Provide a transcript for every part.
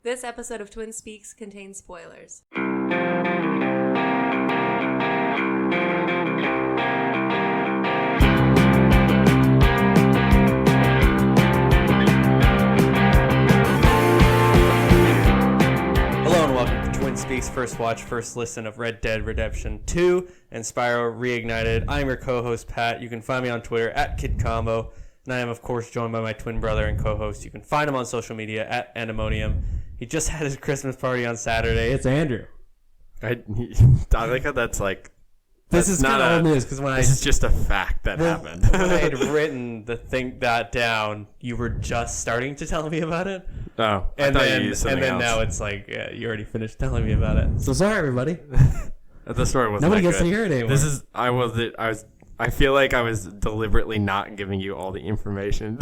This episode of Twin Speaks contains spoilers. Speaks First Watch, First Listen of Red Dead Redemption 2 and Spyro Reignited. I'm your co-host, Pat. You can find me on Twitter at KidCombo. And I am, of course, joined by my twin brother and co-host. You can find him on social media at Antimonium. He just had his Christmas party on Saturday. It's Andrew. I like how that's like... This is kind of old news because this is just a fact that happened. When I had written that down, you were just starting to tell me about it. Oh, and then now it's like you already finished telling me about it. So sorry, everybody. The story wasn't. Nobody that gets good. to hear it anymore. I feel like I was deliberately not giving you all the information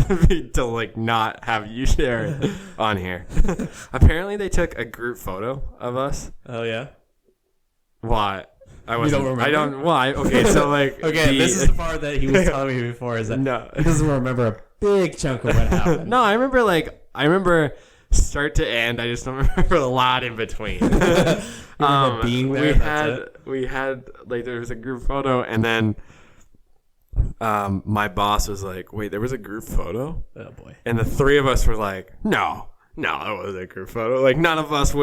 to like not have you share it on here. Apparently, they took a group photo of us. Oh yeah. Why? You don't remember? I don't. Why? Okay, so like. Okay, this is the part that he was telling me before. Is that no? He doesn't remember a big chunk of what happened. No, I remember start to end. I just don't remember a lot in between. Being there, we had like there was a group photo, and then my boss was like, "Wait, there was a group photo?" Oh boy! And the three of us were like, "No, that wasn't a group photo. Like none of us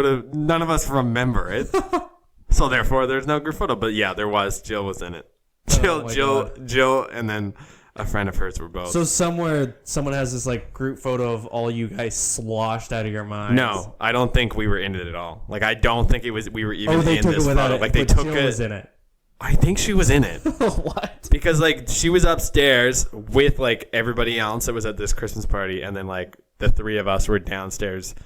remember it." So therefore, there's no group photo. But yeah, there was. Jill was in it. Jill, and then a friend of hers were both. So somewhere, someone has this like group photo of all you guys sloshed out of your minds. No, I don't think we were in it at all. Like I don't think we were even in this photo. Like they took it. Was in it. I think she was in it. What? Because like she was upstairs with like everybody else that was at this Christmas party, and then like the three of us were downstairs.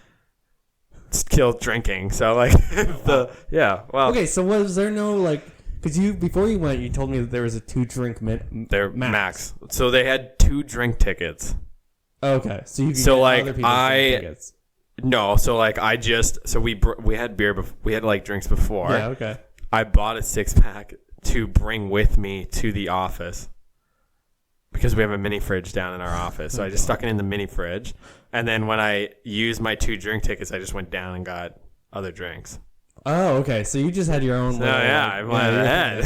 Still drinking, so like okay, so was there no like because before you went you told me that there was a 2-drink max. So they had 2 drink tickets. Okay, so you could get other people's drink tickets. No, so like we had beer we had like drinks before. Yeah, okay. I bought a 6-pack to bring with me to the office because we have a mini fridge down in our office, so I just stuck it in the mini fridge. And then when I used my 2 drink tickets, I just went down and got other drinks. Oh, okay. So you just had your own. So I went ahead.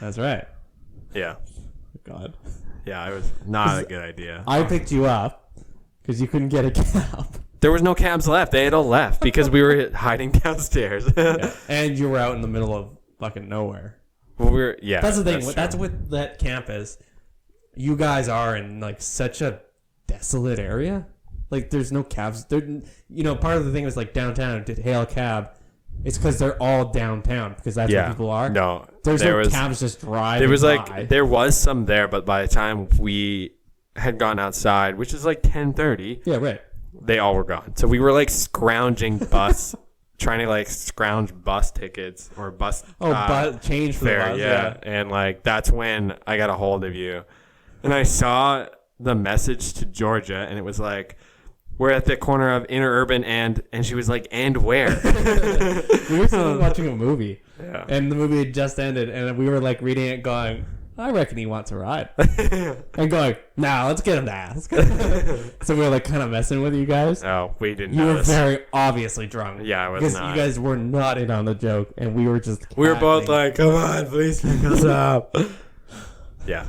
That's right. Yeah. God. Yeah, it was not a good idea. I picked you up because you couldn't get a cab. There was no cabs left. They had all left because we were hiding downstairs. Yeah. And you were out in the middle of fucking nowhere. Well, That's the thing. That's what that camp is. You guys are in like such a desolate area. Like there's no cabs. Part of the thing was like downtown to hail a cab. It's because they're all downtown because that's where people are. No, there's no cabs just driving. There was by. There was some there, but by the time we had gone outside, which is like 10:30, yeah, right, they all were gone. So we were like scrounging trying to like scrounge bus tickets or bus change for fare, the bus. Yeah, and like that's when I got a hold of you, and I saw the message to Georgia, and it was like, we're at the corner of Interurban and she was like, and where? We were sitting watching a movie, yeah, and the movie had just ended, and we were like reading it going, I reckon he wants a ride. And going, nah, let's get him to ask. So we were like kind of messing with you guys. Oh, we didn't You know were very obviously drunk. Yeah, I was because not. You guys were not in on the joke, and we were just we were both like, come on, please pick us up. Yeah.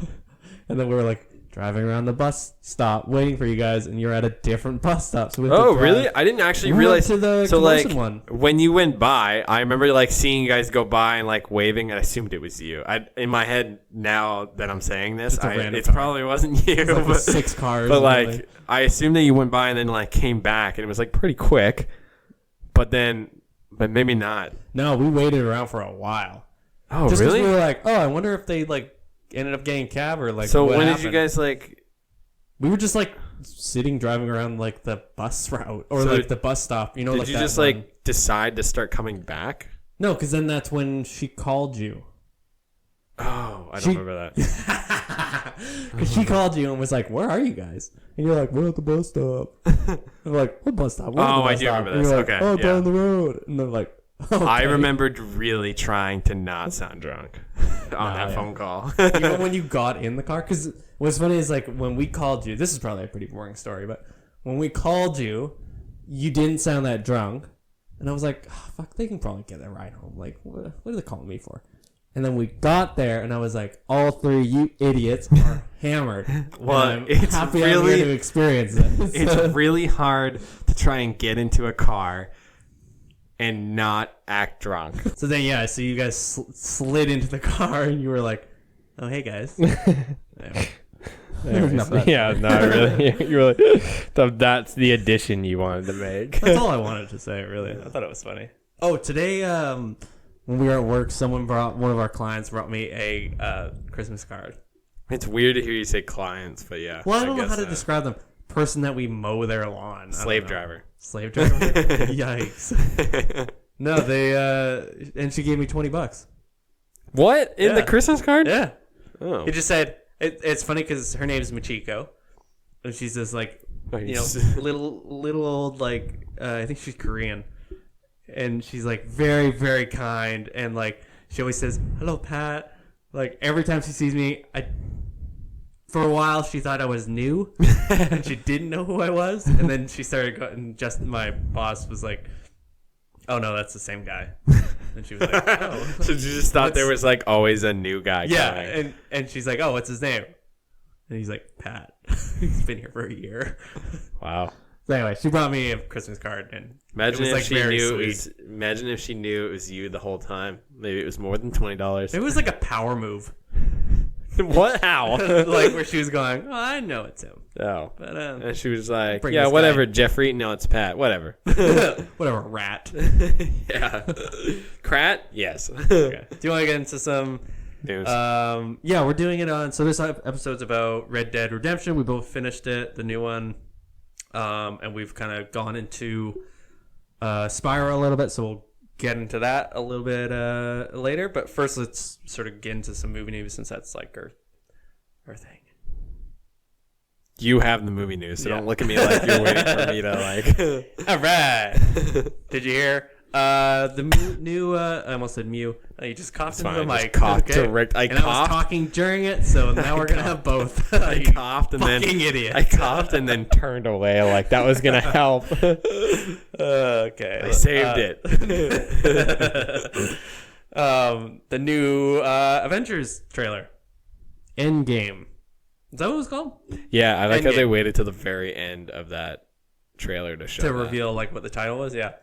And then we were like driving around the bus stop waiting for you guys, and you're at a different bus stop. So really? I didn't actually realize. To the so like one. When you went by, I remember like seeing you guys go by and like waving, and I assumed it was you. In my head now that I'm saying this, it probably wasn't you. Like but 6 cars. But like I assumed that you went by and then like came back, and it was like pretty quick. But maybe not. No, we waited around for a while. Oh, just really? We were like, I wonder if they like ended up getting a cab or like. So what when happened? did you guys like? We were just like sitting driving around like the bus route or like the bus stop. Did you just like decide to start coming back? No, because then that's when she called you. Oh, I don't remember that. Because she called you and was like, "Where are you guys?" And you're like, "We're at the bus stop." And we're like, "What bus stop?" I do remember this. Like, okay, down the road. And they're like, okay. I remembered really trying to not sound drunk on that phone call. Even when you got in the car, because what's funny is like when we called you. This is probably a pretty boring story, but when we called you, you didn't sound that drunk. And I was like, oh, fuck, they can probably get a ride home. Like, what are they calling me for? And then we got there, and I was like, all three you idiots are hammered. Well, it's happy I'm here to experience this. It's really hard to try and get into a car and not act drunk. So then, so you guys slid into the car, and you were like, oh, hey, guys. Anyway. Yeah, not really. You were like, that's the addition you wanted to make. That's all I wanted to say, really. I thought it was funny. Oh, today, when we were at work, one of our clients brought me a Christmas card. It's weird to hear you say clients, but yeah. Well, I don't know how to describe them. Person that we mow their lawn. Slave driver. Slave driver? Yikes. No, they, and she gave me $20. What? In the Christmas card? Yeah. Oh. It just said, it's funny because her name is Michiko. And she's this, like, little old, like, I think she's Korean. And she's, like, very, very kind. And, like, she always says, hello, Pat. Like, every time she sees me, for a while, she thought I was new. And she didn't know who I was. And then she started going, my boss was like, oh, no, that's the same guy. And she was like, oh. So you just thought there was, like, always a new guy coming. And she's like, oh, what's his name? And he's like, Pat. He's been here for a year. Wow. So anyway, she brought me a Christmas card, and imagine it was, if like, she very knew sweet. it was. Imagine if she knew it was you the whole time. Maybe it was more than $20. It was like a power move. What? How? Like where she was going, oh, I know it's him. Oh. But and she was like, bring yeah, this whatever, guy. Jeffrey. No, it's Pat. Whatever. Whatever, rat. Yeah. Krat? Yes. Okay. Do you want to get into some news? Yeah, we're doing it on. So this episode's about Red Dead Redemption. We both finished it, the new one, and we've kind of gone into Spyro a little bit. So we'll get into that a little bit later. But first, let's sort of get into some movie news since that's like our thing. You have the movie news, so don't look at me like you're waiting for me to like. All right. Did you hear? The new, I almost said Mew. You just coughed into the mic. Coughed okay? direct. I was coughed. talking during it, so now we're gonna have both. I coughed and then idiot. I coughed and then turned away like that was gonna help. Okay. I saved it. The new Avengers trailer. Endgame. Is that what it was called? Yeah, I like how Endgame. they waited till the very end of that trailer to show To that. reveal like what the title was. Yeah.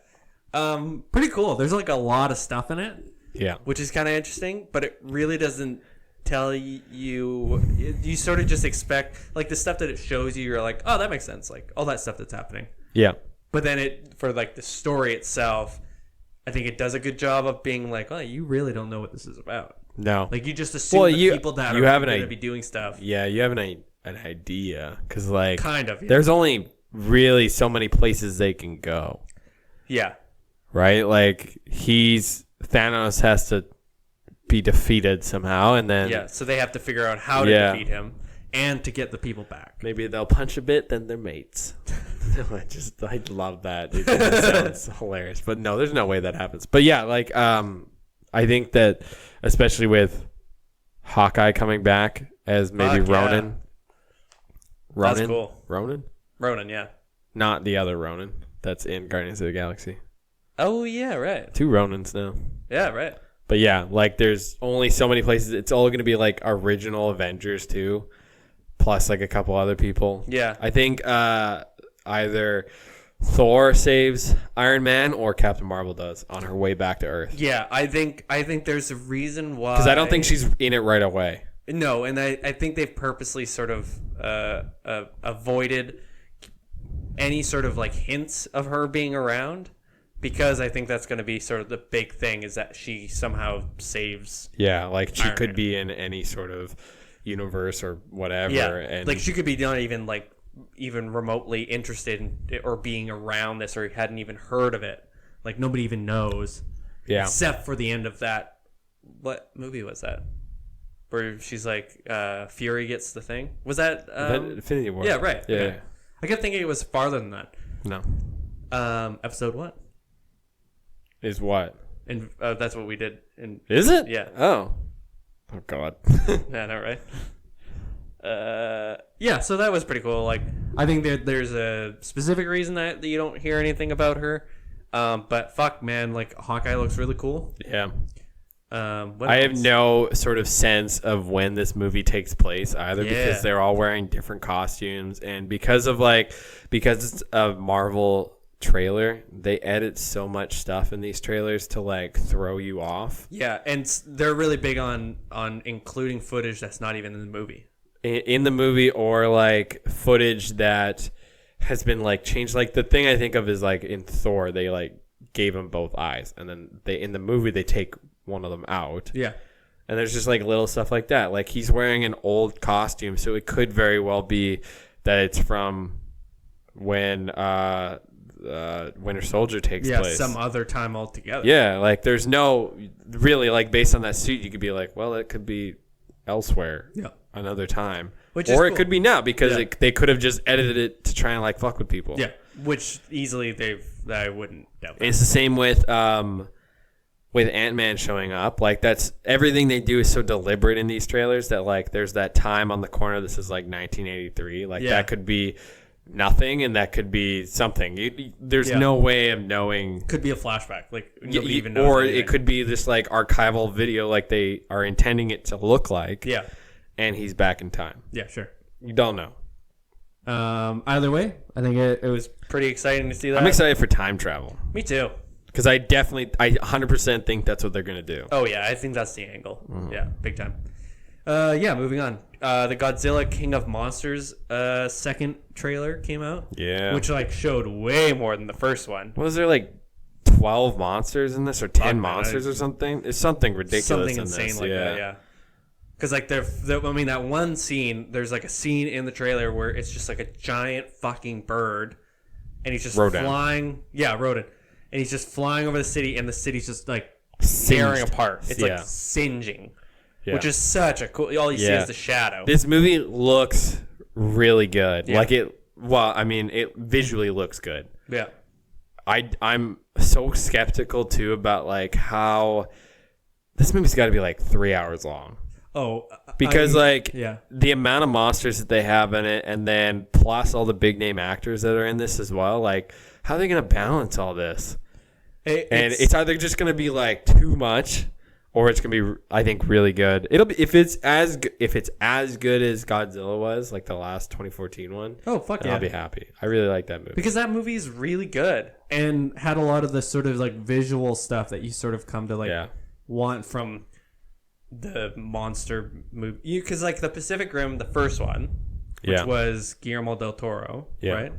Pretty cool. There's like a lot of stuff in it. Yeah. Which is kind of interesting, but it really doesn't tell you. You sort of just expect like the stuff that it shows you. You're like, oh, that makes sense. Like all that stuff that's happening. Yeah. But then for like the story itself, I think it does a good job of being like, oh, you really don't know what this is about. No. Like you just assume the people that are going to be doing stuff. Yeah, you have an idea because like Kind of. Yeah. there's only really so many places they can go. Yeah. Right? Like Thanos has to be defeated somehow, and then Yeah. So they have to figure out how to defeat him and to get the people back. maybe they'll punch a bit, then they're mates. I love that. It sounds hilarious, but no, there's no way that happens. But yeah, like I think that especially with Hawkeye coming back as maybe Ronan. That's cool. Ronan, yeah. not the other Ronan that's in Guardians of the Galaxy. Oh yeah, right. 2 Ronans now. Yeah, right. But yeah, like there's only so many places. It's all going to be like original Avengers too, plus like a couple other people. Yeah. I think either Thor saves Iron Man or Captain Marvel does on her way back to Earth. Yeah, I think there's a reason why. Because I don't think she's in it right away. No, and I think they've purposely sort of avoided any sort of like hints of her being around, because I think that's going to be sort of the big thing, is that she somehow saves. Yeah, like she Iron could Man. be in any sort of universe or whatever. Yeah, and like she could be not even like even remotely interested in or being around this, or hadn't even heard of it. Like nobody even knows. Yeah. Except for the end of that. What movie was that? Where she's like, Fury gets the thing. Was that Infinity War? Yeah, right. Yeah. Okay. I kept thinking it was farther than that. No. Episode 1. Is what? And that's what we did. In Is it? Yeah. Oh. Oh God. Yeah, I know, Yeah, so that was pretty cool. Like, I think there's a specific reason that you don't hear anything about her. But fuck, man, like Hawkeye looks really cool. Yeah. What I else? have no sort of sense of when this movie takes place either, because they're all wearing different costumes, and because it's a Marvel trailer, they edit so much stuff in these trailers to like throw you off. Yeah, and they're really big on including footage that's not even in the movie. In the movie, or like footage that has been like changed. Like the thing I think of is like in Thor, they like gave him both eyes, and then in the movie they take one of them out. Yeah. And there's just like little stuff like that. Like he's wearing an old costume, so it could very well be that it's from when Winter Soldier takes place. Yeah, some other time altogether. Yeah, like there's no really like based on that suit, you could be like, well, it could be elsewhere. Yeah. Another time. Which is or cool. It could be now because they could have just edited it to try and like fuck with people. Yeah, which easily I wouldn't doubt that. It's the same with Ant-Man showing up. Like that's everything they do is so deliberate in these trailers that like there's that time on the corner that says like 1983. Like that could be nothing and that could be something. There's no way of knowing. Could be a flashback. Like nobody even knows. Or anything. it could be this like archival video like they are intending it to look like. Yeah. And he's back in time. Yeah, sure. You don't know. Either way, I think it was pretty exciting to see that. I'm excited for time travel. Me too. Because I 100% think that's what they're going to do. Oh, yeah. I think that's the angle. Yeah, big time. Moving on. The Godzilla King of Monsters second trailer came out. Yeah. Which, like, showed way more than the first one. Was there, like, 12 monsters in this or 10 monsters or something? It's something ridiculous Something in insane this. like that, yeah. Because, like, that one scene, there's, like, a scene in the trailer where it's just, like, a giant fucking bird. And he's just flying. Yeah, rodent. And he's just flying over the city, and the city's just, like, tearing apart. It's, like, singeing. Yeah. Which is such a cool... All you see is the shadow. This movie looks really good. Yeah. Like, it visually looks good. Yeah. I'm so skeptical, too, about, like, how... This movie's got to be, like, 3 hours long. Oh, because the amount of monsters that they have in it, and then plus all the big name actors that are in this as well, like how are they going to balance all this? It's either just going to be like too much, or it's going to be, I think, really good. It'll be if it's as good as Godzilla was, like the last 2014 one. Oh fuck yeah! I'll be happy. I really like that movie because that movie is really good and had a lot of the sort of like visual stuff that you sort of come to want from the monster movie, because like the Pacific Rim, the first one, which was Guillermo del Toro, right,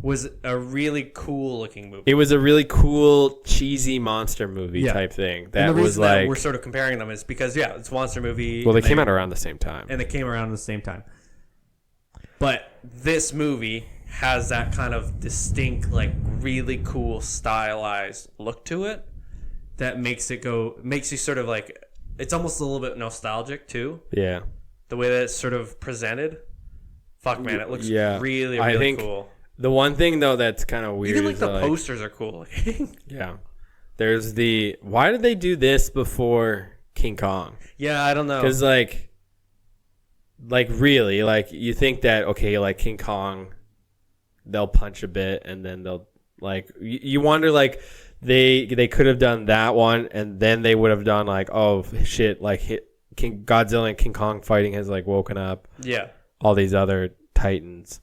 was a really cool looking movie. It was a really cool cheesy monster movie type thing. That and the was reason like that we're sort of comparing them is because it's a monster movie. Well, they came out around the same time, But this movie has that kind of distinct, like really cool stylized look to it that makes you sort of like. It's almost a little bit nostalgic, too. Yeah. The way that it's sort of presented. Fuck, man. It looks really, really cool. The one thing, though, that's kind of weird even like the posters are cool. Yeah. There's why did they do this before King Kong? Yeah, I don't know. Because, like really, like, you think that, okay, like, King Kong, they'll punch a bit, and then they'll, like, you wonder, like... They could have done that one, and then they would have done like, oh shit, like King Godzilla and King Kong fighting has like woken up. Yeah. All these other titans,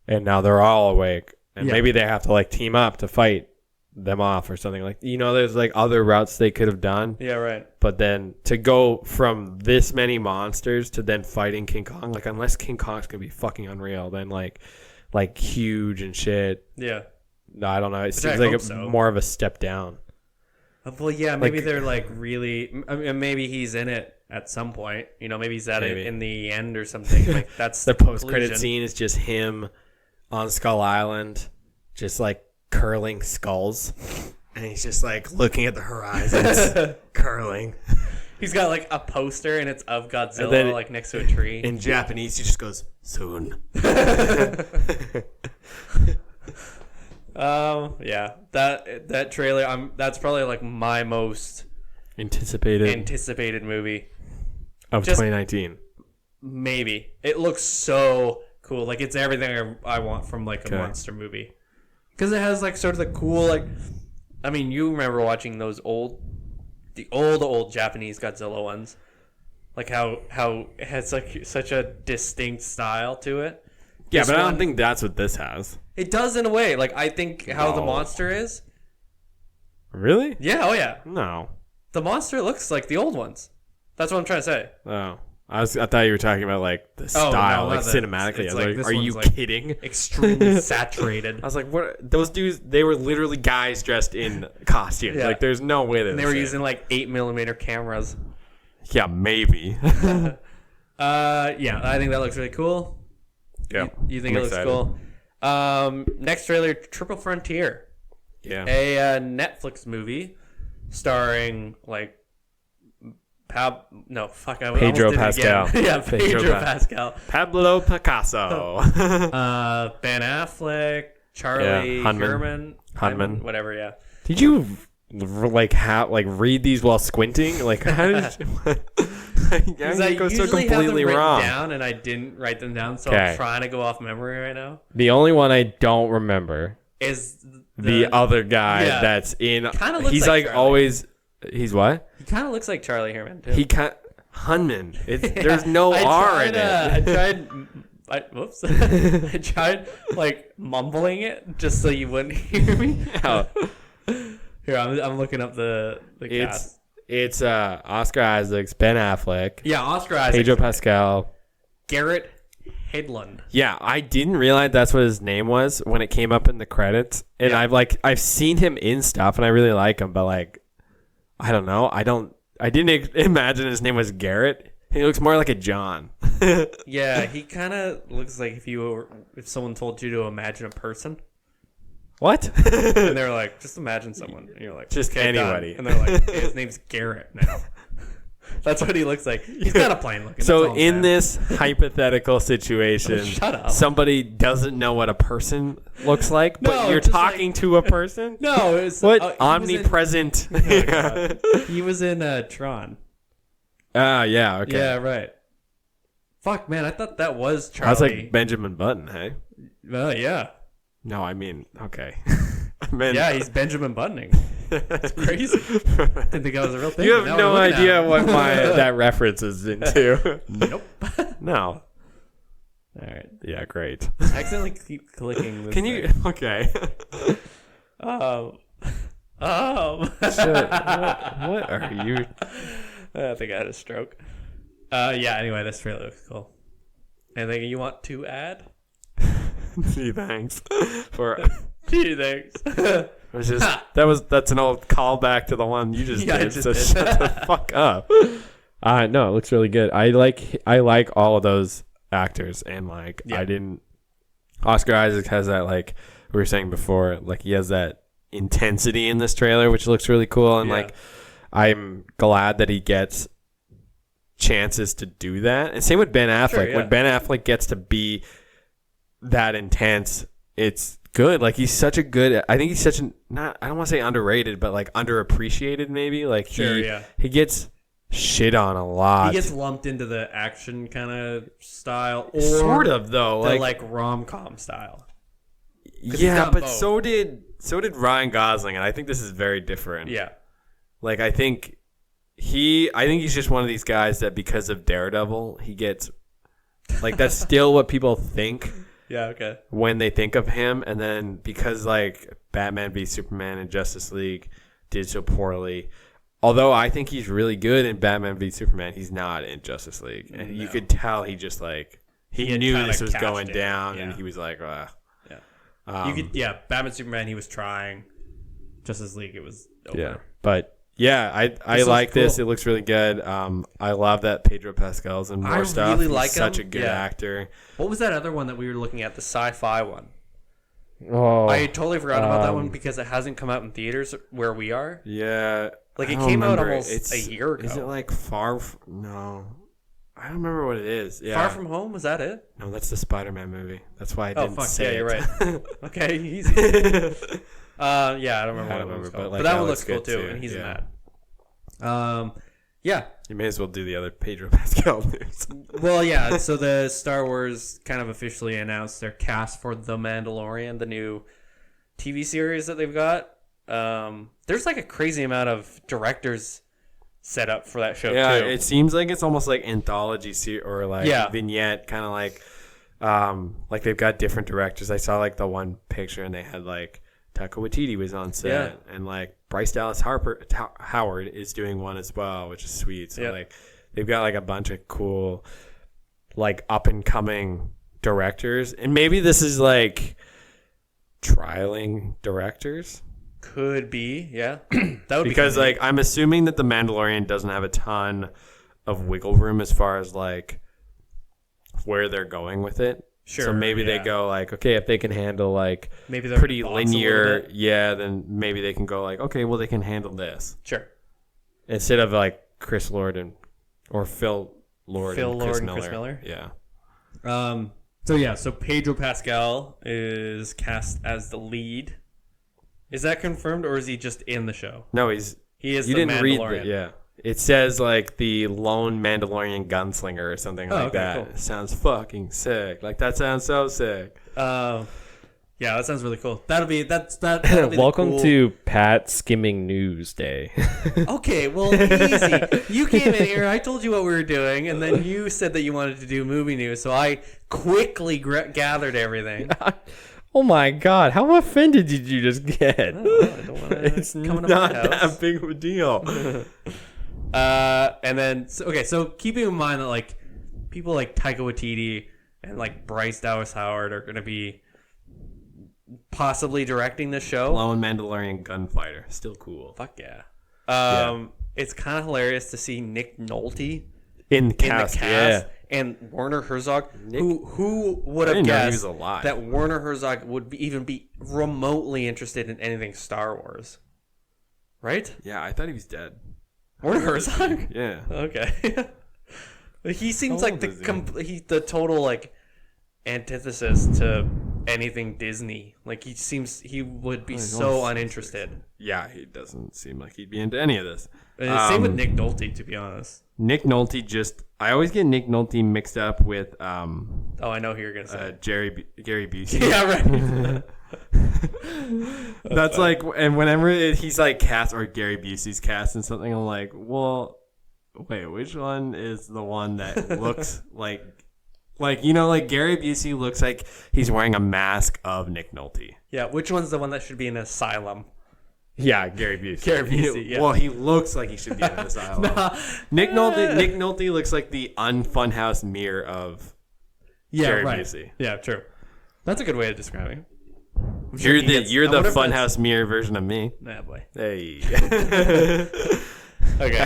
and now they're all awake, and maybe they have to like team up to fight them off or something. Like, there's like other routes they could have done. Yeah, right. But then to go from this many monsters to then fighting King Kong, like unless King Kong's gonna be fucking unreal, then like huge and shit. Yeah. No, I don't know. It seems like more of a step down. Well, yeah, maybe they're like really. I mean, maybe he's in it at some point. Maybe he's at it in the end or something. Like that's the post-credit scene is just him on Skull Island, just like curling skulls, and he's just like looking at the horizon, curling. He's got like a poster and it's of Godzilla like next to a tree. In Japanese, he just goes soon. That trailer, that's probably like my most anticipated movie of 2019. Maybe. It looks so cool. Like, it's everything I want from, like, a monster movie. Because it has, like, sort of the cool, like... I mean, you remember watching those old Japanese Godzilla ones. Like, how it has, like, such a distinct style to it. Yeah, but I don't think that's what this has. It does in a way. Like, I think how the monster is. Really? Yeah, oh yeah. No. The monster looks like the old ones. That's what I'm trying to say. Oh. I thought you were talking about, like, the style, like, cinematically. I was like, are you kidding? Extremely saturated. I was like, what? Those dudes, they were literally guys dressed in costumes. Yeah. Like, there's no way that they were using, like, 8mm cameras. Yeah, maybe. Yeah, I think that looks really cool. Yeah. You think it looks cool? Next trailer, Triple Frontier. Yeah. A Netflix movie starring, like, Pedro Pascal. Yeah, Pedro Pascal. Pablo Picasso. Ben Affleck, Charlie Hunnam, whatever. Yeah. Did you read these while squinting? Like, how did you? I go so completely wrong. Down and I didn't write them down, so I'm trying to go off memory right now. The only one I don't remember is the other guy that's in. He's like always. He's what? He kind of looks like Charlie Herman too. He kind Hunman. There's no R in it. Whoops. I tried like mumbling it just so you wouldn't hear me. Here, I'm looking up the cast. It's Oscar Isaacs, Ben Affleck. Yeah, Oscar Isaacs. Pedro Pascal. Garrett Hedlund. Yeah, I didn't realize that's what his name was when it came up in the credits. And I've seen him in stuff and I really like him, but like I don't know. I didn't imagine his name was Garrett. He looks more like a John. Yeah, he kind of looks like if someone told you to imagine a person. What? And they're like, just imagine someone. And you're like, just anybody. Done. And they're like, hey, his name's Garrett now. That's what he looks like. He's kind of plain looking. So in this hypothetical situation, shut up. Somebody doesn't know what a person looks like, but you're talking to a person? No, it's what omnipresent. He was in Tron. Yeah, okay. Yeah, right. Fuck, man, I thought that was Charlie. I was like Benjamin Button, hey? Yeah. No, I mean, okay. Yeah, he's Benjamin Buttoning. That's crazy. Didn't think that was a real thing. You have no idea what that reference is into. Nope. No. All right. Yeah, great. I accidentally keep clicking this. Can you? Okay. Oh. Shit. What are you? I think I had a stroke. Yeah, anyway, this trailer looks cool. Anything you want to add? Gee, thanks. Gee, thanks. That's an old callback to the one you just did. So shut the fuck up. No, it looks really good. I like all of those actors and like Oscar Isaac has that, like we were saying before, like he has that intensity in this trailer, which looks really cool, and like I'm glad that he gets chances to do that. And same with Ben Affleck. Sure, yeah. When Ben Affleck gets to be that intense, it's good. Like he's such a good. I think he's such an I don't want to say underrated, but like underappreciated maybe. Like he gets shit on a lot. He gets lumped into the action kind of style, or sort of though, like rom-com style. Yeah, but both. so did Ryan Gosling, and I think this is very different. Yeah, like I think he's just one of these guys that because of Daredevil, he gets like that's still what people think. Yeah, okay. When they think of him, and then because like Batman v Superman and Justice League did so poorly, although I think he's really good in Batman v Superman, he's not in Justice League, and you could tell he just like he knew this was going down, and he was like, Batman Superman, he was trying. Justice League, it was over. Yeah, but. Yeah, I like this. It looks really good. I love that Pedro Pascal's in more stuff. Really like He's such a good actor. What was that other one that we were looking at? The sci-fi one. Oh, I totally forgot about that one because it hasn't come out in theaters where we are. Yeah, like it came out almost a year ago. Is it like No, I don't remember what it is. Yeah, Far From Home, was that it? No, that's the Spider-Man movie. That's why I didn't say it. Yeah, you're right. Okay, easy. Yeah, I don't remember what it was called. But that one looks cool too, and he's in that. You may as well do the other Pedro Pascal news. Well, yeah. So the Star Wars kind of officially announced their cast for The Mandalorian, the new TV series that they've got. There's like a crazy amount of directors set up for that show. Yeah, too. it seems like it's almost like anthology or like vignette, kind of like they've got different directors. I saw like the one picture and they had like Taika Waititi was on set, and like Bryce Dallas Howard is doing one as well, which is sweet. So like they've got like a bunch of cool like up and coming directors, and maybe this is like trialing directors. Could be, yeah. That would because be like I'm assuming that The Mandalorian doesn't have a ton of wiggle room as far as like where they're going with it. Sure. So maybe they go like, okay, if they can handle like maybe they're pretty linear, then maybe they can go like, okay, well they can handle this. Sure. Instead of like Chris Lord or Phil Lord and Chris Miller. Yeah. So Pedro Pascal is cast as the lead. Is that confirmed, or is he just in the show? No, he is. You the didn't Mandalorian. read it, It says like the lone Mandalorian gunslinger or something like that. Cool. It sounds fucking sick. Like that sounds so sick. Yeah, that sounds really cool. That'll be Welcome to Pat Skimming News Day. Okay, well, easy. You came in here, I told you what we were doing, and then you said that you wanted to do movie news, so I quickly gathered everything. Oh my God! How offended did you just get? I don't wanna It's not that big of a deal. And then, so keeping in mind that like people like Taika Waititi and like Bryce Dallas Howard are going to be possibly directing the show. Lone Mandalorian gunfighter, still cool. Fuck yeah. It's kind of hilarious to see Nick Nolte in the cast. And Werner Herzog, who would have guessed that Werner Herzog would even be remotely interested in anything Star Wars, right? Yeah, I thought he was dead. Werner Herzog? Yeah. Okay. He seems like the total like antithesis to anything Disney. Like he would be so uninterested. Yeah, he doesn't seem like he'd be into any of this. Same with Nick Nolte, to be honest. Nick Nolte I always get Nick Nolte mixed up with I know who you're gonna say. Gary Busey. Yeah, right. That's like, and whenever he's like cast or Gary Busey's cast in something, I'm like, well, wait, which one is the one that looks like Gary Busey looks like he's wearing a mask of Nick Nolte. Yeah, which one's the one that should be in an asylum? Yeah, Gary Busey. Gary Busey, yeah. Well, he looks like he should be in an asylum. Nick Nolte looks like the unfunhouse mirror of Gary Busey. Yeah, true. That's a good way of describing. You're the funhouse mirror version of me. Nah, boy. Hey. Okay.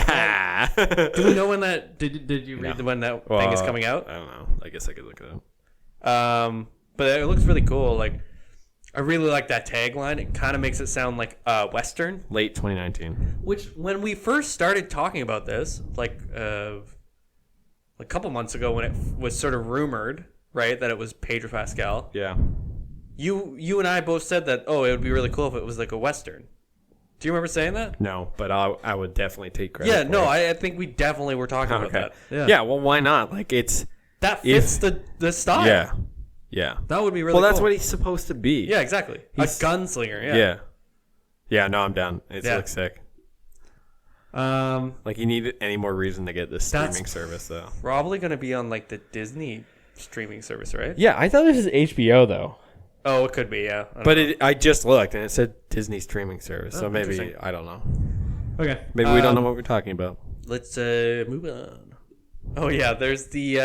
Do we know when that? Did you read when that thing is coming out? I don't know. I guess I could look it up. But it looks really cool. Like, I really like that tagline. It kind of makes it sound like Western. Late 2019. Which, when we first started talking about this, like a couple months ago, when it was sort of rumored, right, that it was Pedro Pascal. Yeah. You and I both said that. Oh, it would be really cool if it was like a Western. Do you remember saying that? No, but I would definitely take credit. Yeah, for no, it. I think we definitely were talking about that. Yeah, well, why not? Like that fits the style. Yeah. That would be really cool. Well, that's what he's supposed to be. Yeah, exactly. He's a gunslinger, Yeah, no, I'm down. It looks sick. Like, you need any more reason to get this streaming service, though. Probably going to be on, like, the Disney streaming service, right? Yeah, I thought this was HBO, though. Oh, it could be, yeah. But I just looked, and it said Disney streaming service, so maybe, I don't know. Okay. Maybe we don't know what we're talking about. Let's move on. Oh, yeah, there's the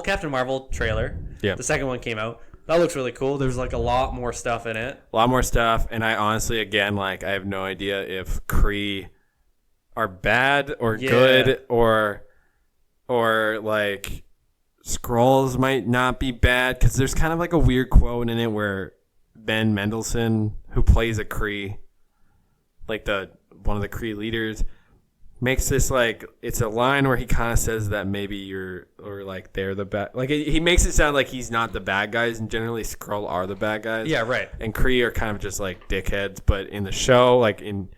Captain Marvel trailer. Yeah. The second one came out. That looks really cool. There's, like, a lot more stuff in it. A lot more stuff, and I honestly, again, like, I have no idea if Kree are bad or good or like, Skrulls might not be bad, because there's kind of like a weird quote in it where Ben Mendelsohn, who plays a Kree, like one of the Kree leaders, makes this like, it's a line where he kind of says that maybe they're the bad, like he makes it sound like he's not the bad guys, and generally Skrull are the bad guys. Yeah, right. And Kree are kind of just like dickheads, but in the show, like in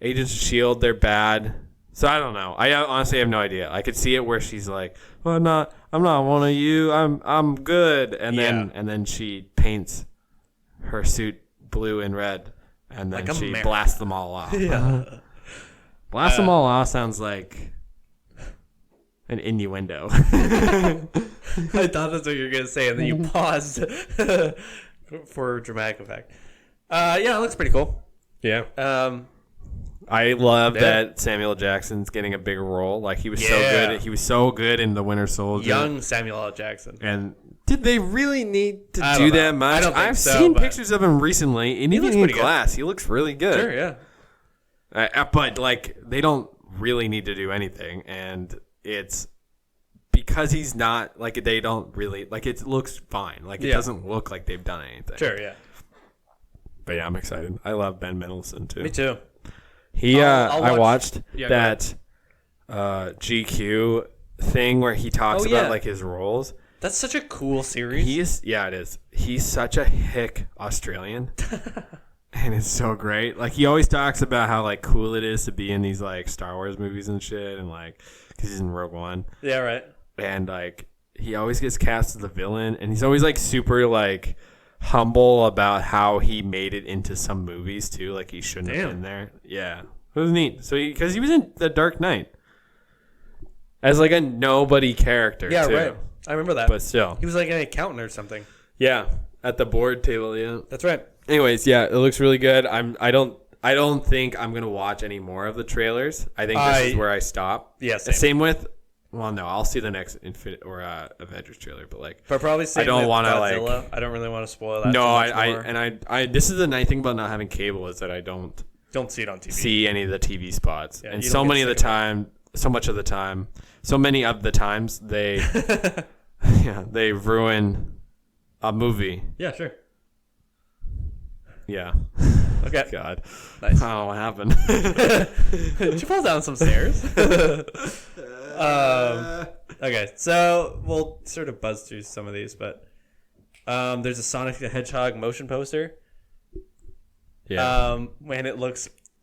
Agents of S.H.I.E.L.D., they're bad. So I don't know. I honestly have no idea. I could see it where she's like, well, I'm not one of you. I'm good. And then she paints her suit blue and red. And then she blasts them all off. Yeah. Blast them all off sounds like an innuendo. I thought that's what you were going to say, and then you paused for dramatic effect. Yeah, it looks pretty cool. Yeah. I love that Samuel Jackson's getting a bigger role. Like, he was so good. He was so good in The Winter Soldier. Young Samuel L. Jackson. And did they really need to do that much? I don't think I've so, seen pictures of him recently, and even in glass, he looks really good. Sure, yeah. But, like, they don't really need to do anything, and it's because he's not, like, they don't really, like, it looks fine. Like, it doesn't look like they've done anything. Sure, yeah. But, yeah, I'm excited. I love Ben Mendelsohn, too. Me too. I watched that GQ thing where he talks about, like, his roles. That's such a cool series. It is. He's such a hick Australian. And it's so great. Like, he always talks about how, like, cool it is to be in these, like, Star Wars movies and shit. And, like, because he's in Rogue One. Yeah, right. And, like, he always gets cast as the villain. And he's always, like, super, like, humble about how he made it into some movies, too. Like, he shouldn't have been there. Yeah. It was neat. So, because he was in The Dark Knight. As, like, a nobody character, yeah, too. right. I remember that. But still. He was like an accountant or something. Yeah. At the board table, yeah. That's right. Anyways, yeah, it looks really good. I don't think I'm gonna watch any more of the trailers. I think this is where I stop. Yeah, same with. Well, no, I'll see the next Avengers trailer, but like, probably same I don't want to like. I don't really want to spoil that. No, I I this is the nice thing about not having cable is that I don't see it on TV. See any of the TV spots, Yeah, and so many of the time, so many of the times they, they ruin a movie. Yeah, sure. Yeah. Okay. God. Nice. Oh, what happened? Did you fall down some stairs? Okay, so we'll sort of buzz through some of these, but there's a Sonic the Hedgehog motion poster. Yeah. Man,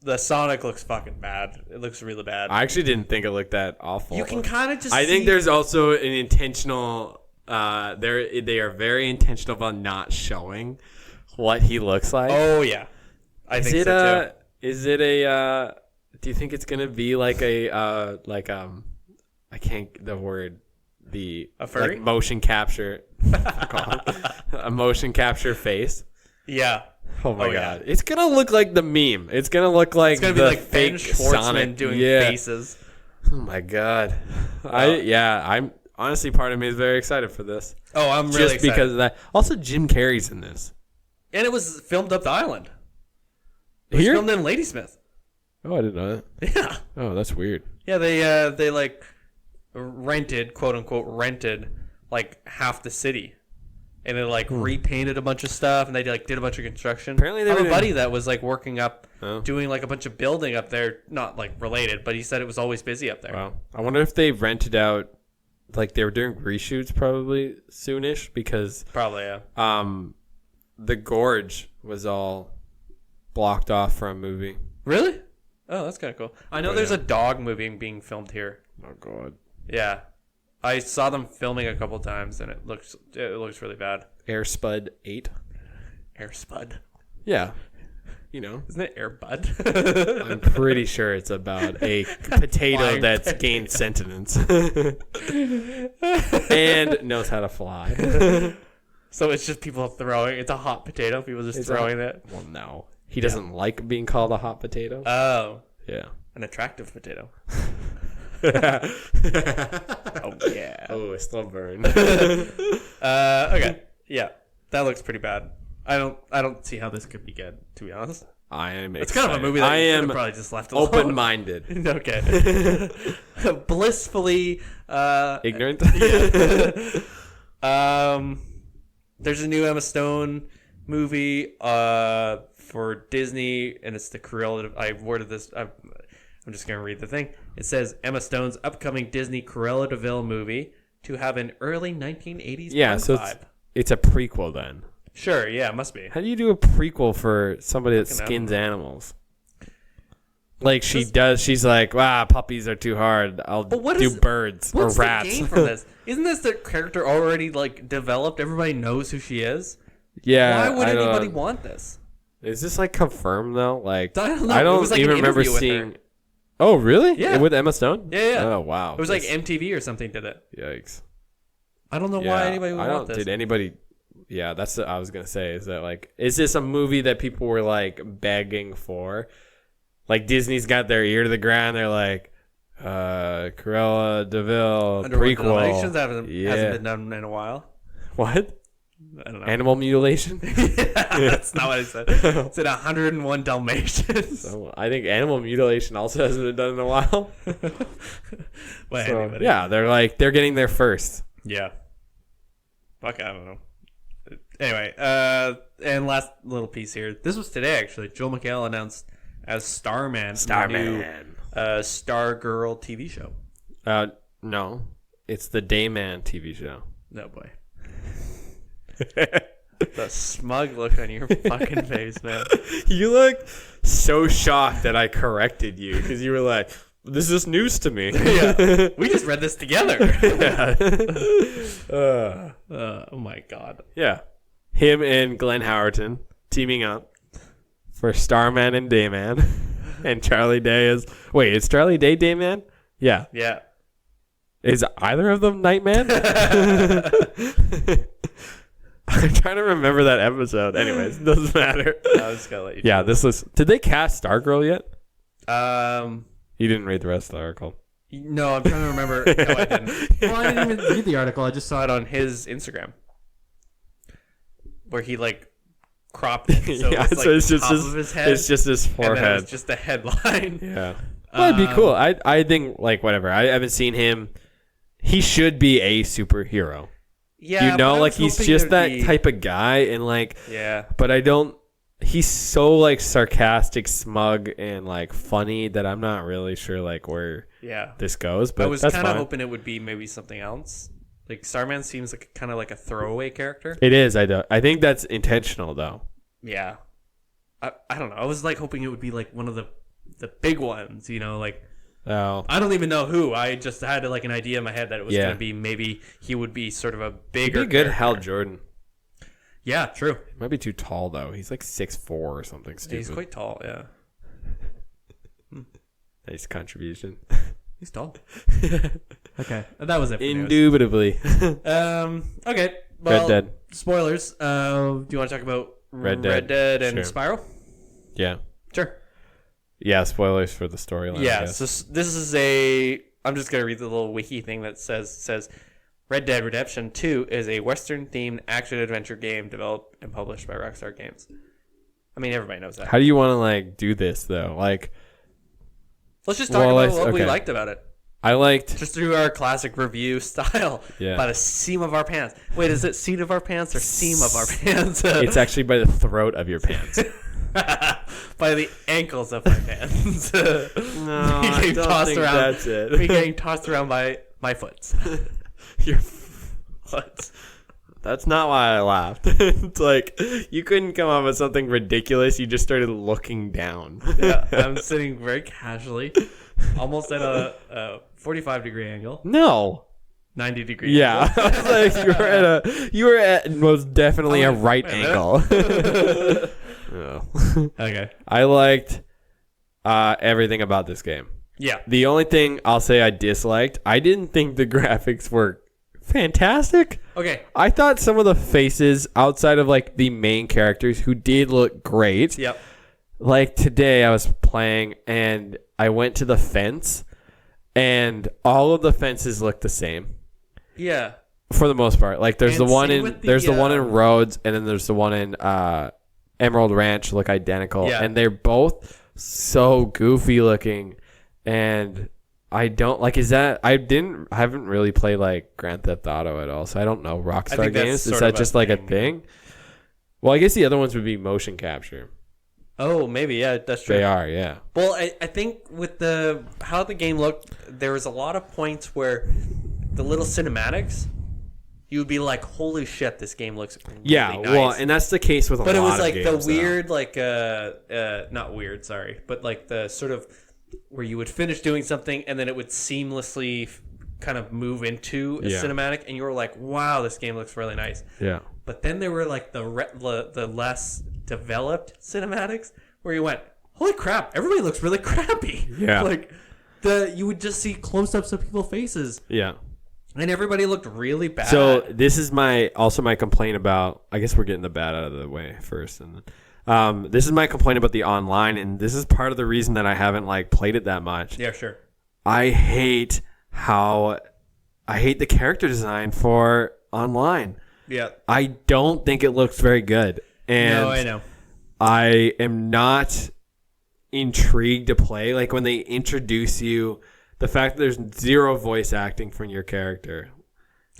the Sonic looks fucking bad. It looks really bad. I actually didn't think it looked that awful. You can kind of just I think there's also an intentional they are very intentional about not showing what he looks like. Oh yeah. I think so too. Is it a do you think it's going to be like a I can't the word the a furry? Like motion capture a motion capture face? Yeah. Oh my god. Yeah. It's going to look like the meme. It's going to look like it's gonna the be like fake Ben Schwartzman Sonic doing faces. Oh my god. I'm honestly, part of me is very excited for this. Oh, I'm really excited. Just because of that. Also, Jim Carrey's in this. And it was filmed up the island. It was filmed in Ladysmith. Oh, I didn't know that. Yeah. Oh, that's weird. Yeah, they like rented, quote unquote, like half the city. And they like repainted a bunch of stuff, and they like did a bunch of construction. Apparently, they have a buddy that was like working up, Oh. doing like a bunch of building up there, not like related, but he said it was always busy up there. Wow. I wonder if they rented out, like they were doing reshoots probably soonish because Probably, yeah. The gorge was all blocked off for a movie. Really? Oh, that's kind of cool. I know there's a dog movie being filmed here. Oh god. Yeah, I saw them filming a couple times, and it looks really bad. Air Spud 8. Air Spud. Yeah. You know, isn't it Air Bud? I'm pretty sure it's about a potato that's gained sentience and knows how to fly. So it's just people throwing. It's a hot potato. People just throwing it. Well, no, he doesn't like being called a hot potato. Oh, yeah, an attractive potato. Oh yeah. Oh, a slow burn. Okay. Yeah, that looks pretty bad. I don't see how this could be good, to be honest. I am excited. It's kind of a movie that I am probably just left alone. Open-minded. Okay. Blissfully ignorant. Yeah. There's a new Emma Stone movie for Disney, and it's the Cruella. I worded this. I'm just gonna read the thing. It says Emma Stone's upcoming Disney Cruella de Vil movie to have an early 1980s vibe. It's a prequel then. Sure, yeah, it must be. How do you do a prequel for somebody that skins animals? Like she does. She's like, puppies are too hard. I'll do birds or what's rats. the game from this? Isn't this the character already like developed? Everybody knows who she is. Yeah. Why would anybody want this? Is this like confirmed though? Like I don't know. I It don't was, like, even an remember interview with seeing. her. Oh really? Yeah. With Emma Stone? Yeah. Oh wow. It was like MTV or something did it. Yikes. I don't know why anybody would want this. Did anybody? Yeah, that's what I was gonna say. Is that like, is this a movie that people were like begging for? Like Disney's got their ear to the ground. They're like, Cruella de Vil prequel. Hasn't been done in a while. What? I don't know. Animal mutilation? That's not what I said. I said 101 Dalmatians. So I think animal mutilation also hasn't been done in a while. Yeah, they're getting there first. Yeah. Fuck, I don't know. Anyway, and last little piece here. This was today, actually. Joel McHale announced as Starman. Starman. Stargirl TV show. No. It's the Dayman TV show. No, boy. The smug look on your fucking face, man. You look so shocked that I corrected you because you were like, this is news to me. Yeah. We just read this together. Oh my God. Yeah. Him and Glenn Howerton teaming up for Starman and Dayman. And Charlie Day is... Wait, is Charlie Day Dayman? Yeah. Yeah. Is either of them Nightman? I'm trying to remember that episode. Anyways, doesn't matter. I was just gonna let you. Yeah, this was... Did they cast Stargirl yet? You didn't read the rest of the article. No, I'm trying to remember. No, I didn't. Well, I didn't even read the article. I just saw it on his Instagram, where he like cropped it. So Yeah, it's like so it's the just top his- of his head. It's just his and then it forehead. was just a headline. Yeah. Well, it'd be cool. I think, like, whatever. I haven't seen him. He should be a superhero. Yeah, You but know, I like, was he's hoping just there'd that be- type of guy. And, like, Yeah. but I don't. He's so, like, sarcastic, smug, and, like, funny that I'm not really sure, like, where Yeah. this goes. But I was that's kind of fine. hoping it would be maybe something else. Like Starman seems like kind of like a throwaway character. It is. I think that's intentional, though. Yeah. I don't know. I was like hoping it would be like one of the big ones, you know, like Oh. I don't even know who. I just had like an idea in my head that it was Yeah. going to be maybe he would be sort of a He'd bigger be good character. Hal Jordan. Yeah, true. He might be too tall, though. He's like 6'4" or something stupid. He's quite tall, yeah. Nice contribution. He's tall. Okay. That was it for news. Indubitably. Okay. Well, Red Dead. Spoilers. Do you want to talk about Red Red Dead. Dead and Sure. Spyro? Yeah. Sure. Yeah, spoilers for the storyline. Yeah, I guess. so this is a... I'm just going to read the little wiki thing that says Red Dead Redemption 2 is a Western-themed action-adventure game developed and published by Rockstar Games. I mean, everybody knows that. How do you want to, like, do this, though? Like, Let's just talk about what we okay. liked about it. I liked... Just through our classic review style. Yeah. By the seam of our pants. Wait, is it seat of our pants or seam of our pants? It's actually by the throat of your pants. By the ankles of my pants. No, I don't think that's it. Me getting tossed around by my foot. Your foot. That's not why I laughed. It's like, you couldn't come up with something ridiculous. You just started looking down. Yeah, I'm sitting very casually, almost at a 45-degree angle, No. 90-degree. Yeah. I was like, you were at most definitely a right wait a minute. angle. No. Okay. I liked everything about this game. Yeah. The only thing I'll say I disliked, I didn't think the graphics were fantastic. Okay. I thought some of the faces outside of like the main characters who did look great. Yep. Like today I was playing and I went to the fence and all of the fences look the same Yeah. for the most part. Like there's And the one same in with the, there's the one in Rhodes and then there's the one in Emerald Ranch look identical. Yeah. And they're both so goofy looking and I don't like. Is that I haven't really played like Grand Theft Auto at all, so I don't know Rockstar think that's games. Is sort that of just a like a thing. thing? Well, I guess the other ones would be motion capture. Oh, maybe. Yeah, that's true. They are, yeah. Well, I think with how the game looked, there was a lot of points where the little cinematics, you would be like, "Holy shit, this game looks really Yeah, nice." well, and that's the case with a lot But of it was like games, the weird, like not weird, sorry, but like the sort of where you would finish doing something and then it would seamlessly kind of move into a cinematic, and you were like, wow, this game looks really nice. Yeah. But then there were like the less developed cinematics where you went, holy crap, everybody looks really crappy. Yeah. Like you would just see close-ups of people's faces. Yeah. And everybody looked really bad. So this is my complaint about, I guess we're getting the bad out of the way first. And this is my complaint about the online, and this is part of the reason that I haven't like played it that much. Yeah, sure. I hate the character design for online. Yeah. I don't think it looks very good. And no, I know. I am not intrigued to play. Like when they introduce you, the fact that there's zero voice acting from your character,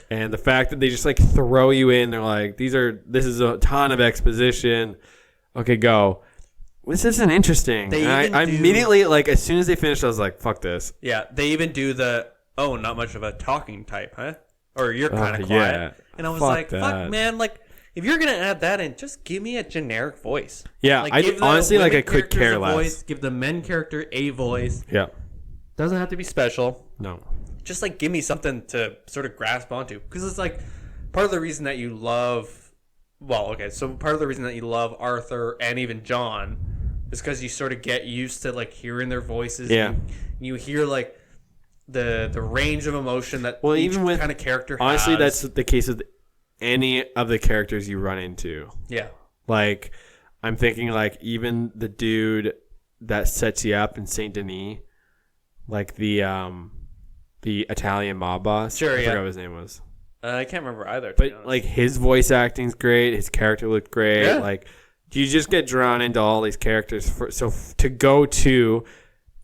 and the fact that they just like throw you in, they're like, this is a ton of exposition. Okay, go. This isn't interesting. I immediately, like, as soon as they finished, I was like, fuck this. Yeah, they even do not much of a talking type, huh? Or you're kind of quiet. Yeah. And I was Fuck fuck, man, like, if you're going to add that in, just give me a generic voice. Yeah, like, I could care a less. Voice, give the men character a voice. Yeah. Doesn't have to be special. No. Just, like, give me something to sort of grasp onto. Because it's, like, part of the reason that you love... Well, okay, so part of the reason that you love Arthur and even John is because you sort of get used to, like, hearing their voices. Yeah. You hear, like, the range of emotion that each even with kind of character honestly, has. that's the case with any of the characters you run into. Yeah. Like, I'm thinking, like, even the dude that sets you up in Saint Denis, like the Italian mob boss. Sure, I yeah. forgot what his name was. I can't remember either. To be But honest. like his voice acting's great. His character looked great. Yeah. Like you just get drawn into all these characters. To go to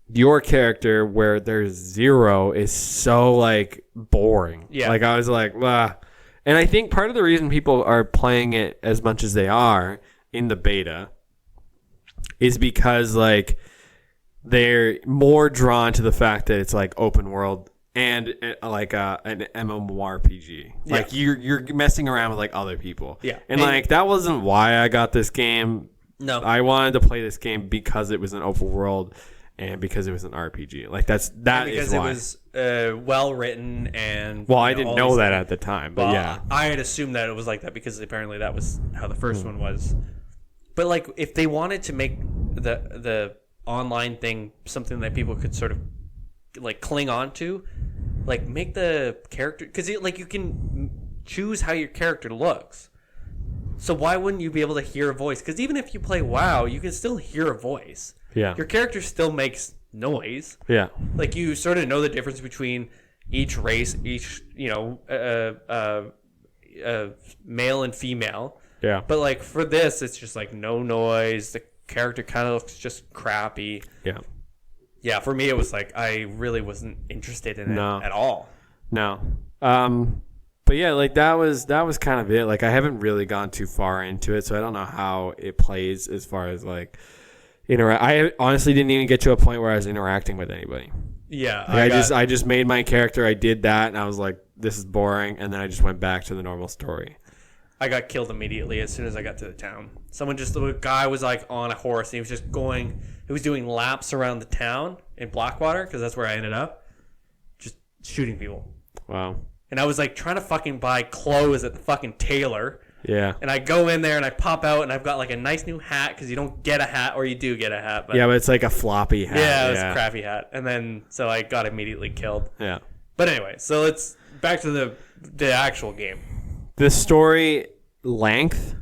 your character where there's zero is so like boring. Yeah. Like I was like, "Wow." And I think part of the reason people are playing it as much as they are in the beta is because like they're more drawn to the fact that it's like open world and like an MMORPG. Yeah. Like you're messing around with like other people. Yeah. And like that wasn't why I got this game. No. I wanted to play this game because it was an open world and because it was an RPG. Like that because is why. it was well written and Well, I didn't all know these that things. at the time, but Well, yeah. I had assumed that it was like that because apparently that was how the first one was. But like, if they wanted to make the online thing something that people could sort of like cling on to, like make the character, because like you can choose how your character looks. So why wouldn't you be able to hear a voice? Because even if you play WoW, you can still hear a voice. Yeah. Your character still makes noise. Yeah. Like you sort of know the difference between each race, each male and female. Yeah. But like for this, it's just like no noise. The character kind of looks just crappy. Yeah. Yeah, for me it was like I really wasn't interested in it No. at all. No. But yeah, like that was kind of it. Like I haven't really gone too far into it, so I don't know how it plays as far as like I honestly didn't even get to a point where I was interacting with anybody. Yeah, Like I just made my character, I did that, and I was like, this is boring, and then I just went back to the normal story. I got killed immediately as soon as I got to the town. The guy was like on a horse and he was doing laps around the town in Blackwater because that's where I ended up, just shooting people. Wow. And I was like trying to fucking buy clothes at the fucking tailor. Yeah. And I go in there and I pop out and I've got like a nice new hat because you don't get a hat, or you do get a hat. But Yeah, but it's like a floppy hat. yeah, it was a crappy hat. And then so I got immediately killed. Yeah. But anyway, so let's back to the actual game. The story length.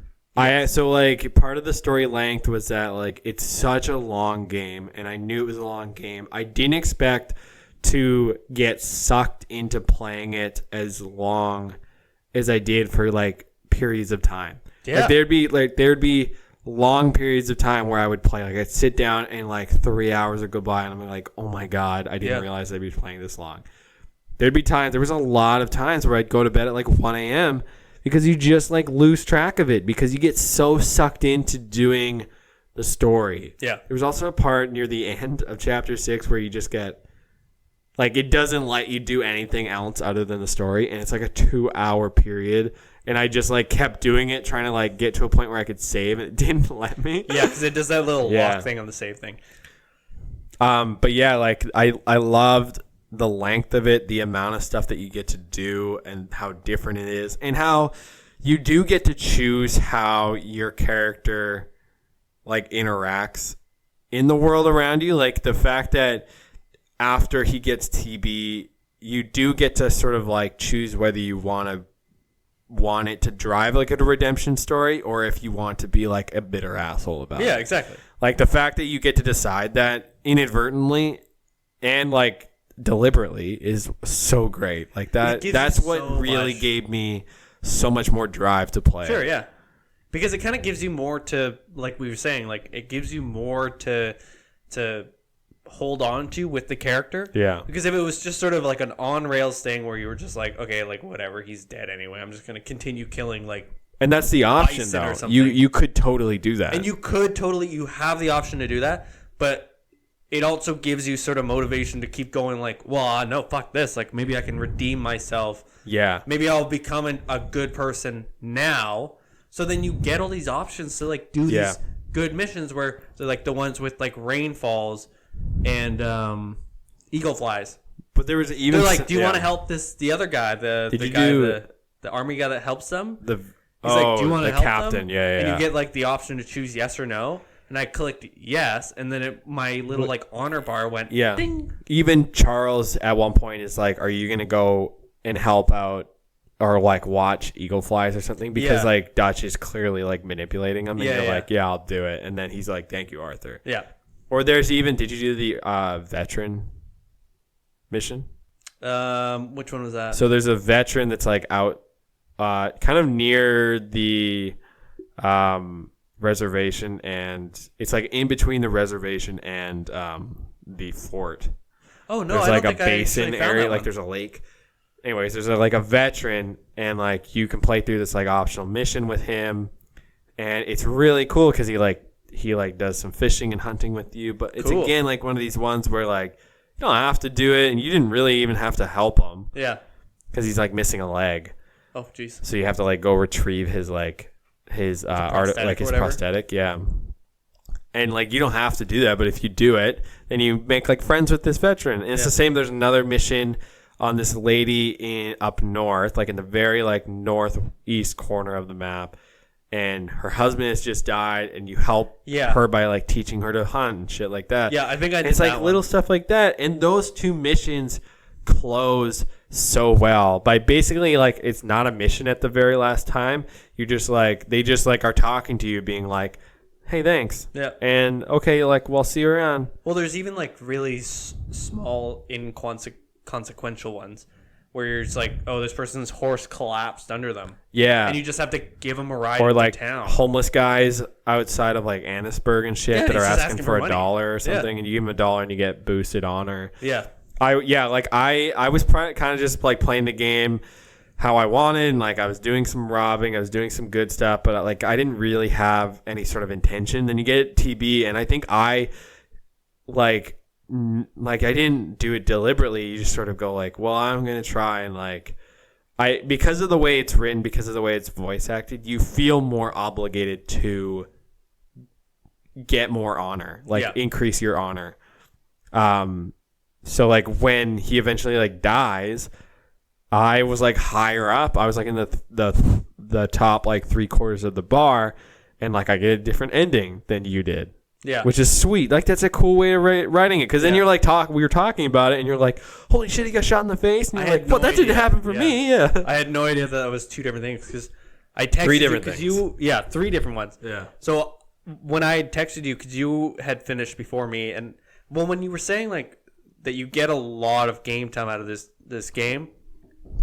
So like part of the story length was that like it's such a long game, and I knew it was a long game. I didn't expect to get sucked into playing it as long as I did for like periods of time. Yeah. Like there'd be long periods of time where I would play. Like I'd sit down and like 3 hours would go by and I'm like, oh my God, I didn't realize I'd be playing this long. There was a lot of times where I'd go to bed at like 1 a.m. because you just like lose track of it because you get so sucked into doing the story. Yeah. There was also a part near the end of chapter 6 where you just get like, it doesn't let you do anything else other than the story. And it's like a 2-hour period. And I just like kept doing it, trying to like get to a point where I could save, and it didn't let me. Yeah, because it does that little Yeah. lock thing on the save thing. But yeah, like I loved the length of it, the amount of stuff that you get to do, and how different it is, and how you do get to choose how your character like interacts in the world around you. Like the fact that after he gets TB, you do get to sort of like choose whether you want it to drive like a redemption story, or if you want to be like a bitter asshole about it. Yeah, exactly. Like the fact that you get to decide that inadvertently and like deliberately is so great. Like that's what so really much. gave me so much more drive to play. Sure, yeah. Because it kind of gives you more to, like we were saying, like it gives you more to hold on to with the character. Yeah. Because if it was just sort of like an on rails thing where you were just like, okay, like whatever, he's dead anyway, I'm just gonna continue killing like. And that's the option bison or though. something. You could totally do that. And you have the option to do that, but it also gives you sort of motivation to keep going. Like, well, no, fuck this. Like maybe I can redeem myself. Yeah. Maybe I'll become a good person now. So then you get all these options to like do these good missions where they're like the ones with like rainfalls and eagle flies. But there was even they're like, do you want to help the other guy, the army guy that helps them? He's like, do you want to help captain? them? Yeah. And you get like the option to choose yes or no. And I clicked yes, and then my little like honor bar went ding. Even Charles at one point is like, are you gonna go and help out or like watch eagle flies or something? Because like Dutch is clearly like manipulating him, and you're like, yeah, I'll do it. And then he's like, thank you, Arthur. Yeah. Or there's even, did you do the veteran mission? Which one was that? So there's a veteran that's like out kind of near the reservation, and it's like in between the reservation and the fort. Oh no, there's I like don't a think basin I found area, that like one. there's a lake. Anyways, there's like a veteran, and like you can play through this like optional mission with him, and it's really cool because he does some fishing and hunting with you. But it's again like one of these ones where like you don't have to do it, and you didn't really even have to help him. Yeah, because he's like missing a leg. Oh jeez. So you have to like go retrieve his prosthetic, yeah. And like you don't have to do that, but if you do it, then you make like friends with this veteran. And it's the same. There's another mission on this lady up north, like in the very like northeast corner of the map, and her husband has just died, and you help her by like teaching her to hunt and shit like that. Yeah, I think I did. It's like that little one. stuff like that, and those two missions close so well by basically like it's not a mission at the very last time. You just like they just like are talking to you, being like, hey, thanks. Yeah. And okay, like we'll see you around. Well, there's even like really small inconsequential ones where you're just like, oh, this person's horse collapsed under them. Yeah. And you just have to give them a ride or to like town. homeless guys outside of like Annisburg and shit that are asking for $1 or something, and you give them $1 and you get boosted honor. Yeah. I was kind of just like playing the game how I wanted, and like I was doing some robbing, I was doing some good stuff, but like I didn't really have any sort of intention. Then you get TB, and I think I like I didn't do it deliberately. You just sort of go like, well, I'm gonna try, and like because of the way it's written, because of the way it's voice acted, you feel more obligated to get more honor, like increase your honor. So like when he eventually like dies, I was like higher up. I was like in the top like 3/4 of the bar, and like I get a different ending than you did. Yeah, which is sweet. Like that's a cool way of writing it, because then you're like we were talking about it, and you're like, holy shit, he got shot in the face, and you're like, well, that didn't happen for me. Yeah, I had no idea that was two different things, because I texted 3 different things. things. 3 different ones. Yeah. So when I texted you, because you had finished before me, and well, when you were saying like that you get a lot of game time out of this game,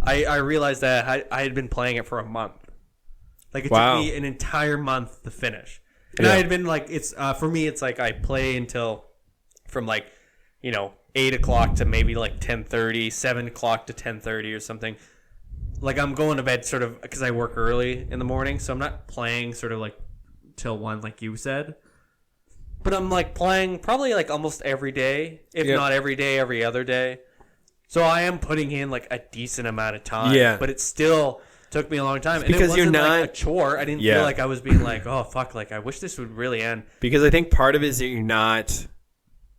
I realized that I had been playing it for a month. Like it took me an entire month to finish. And I had been like, it's for me, it's like I play until from like, 8 o'clock to maybe like 10:30, 7 o'clock to 10:30 or something. Like I'm going to bed sort of because I work early in the morning, so I'm not playing sort of like till 1 like you said. But I'm like playing probably like almost every day, if not every day, every other day. So I am putting in like a decent amount of time. Yeah. But it still took me a long time. And because it wasn't like a chore. I didn't feel like I was being like, oh fuck, like I wish this would really end. Because I think part of it is that you're not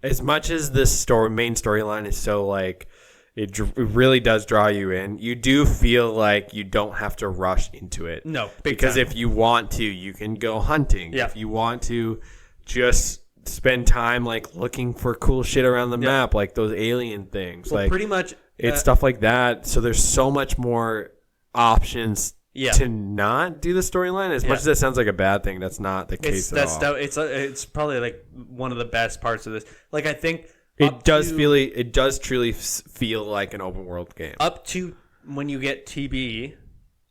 as much as this main storyline is so like it really does draw you in, you do feel like you don't have to rush into it. No, because time. if you want to, you can go hunting. Yeah. If you want to just spend time like looking for cool shit around the map, like those alien things. Well, like pretty much it's stuff like that. So there's so much more options to not do the storyline. As much as that sounds like a bad thing, that's not the case at all. It's probably like one of the best parts of this. Like I think it does truly feel like an open world game. Up to when you get TB,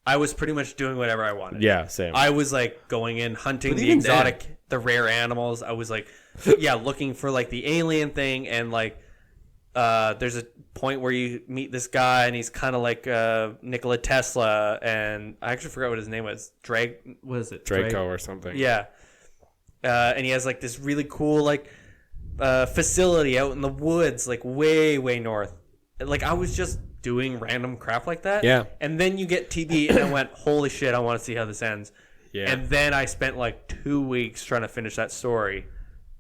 I was pretty much doing whatever I wanted. Yeah, same. I was like going in hunting the exotic, the rare animals. I was like, looking for like the alien thing, and like, there's a point where you meet this guy, and he's kind of like Nikola Tesla, and I actually forgot what his name was. Draco or something. Yeah, and he has like this really cool like facility out in the woods, like way north. Like I was just doing random crap like that. Yeah. And then you get TB, and I went, holy shit, I want to see how this ends. Yeah. And then I spent like 2 weeks trying to finish that story,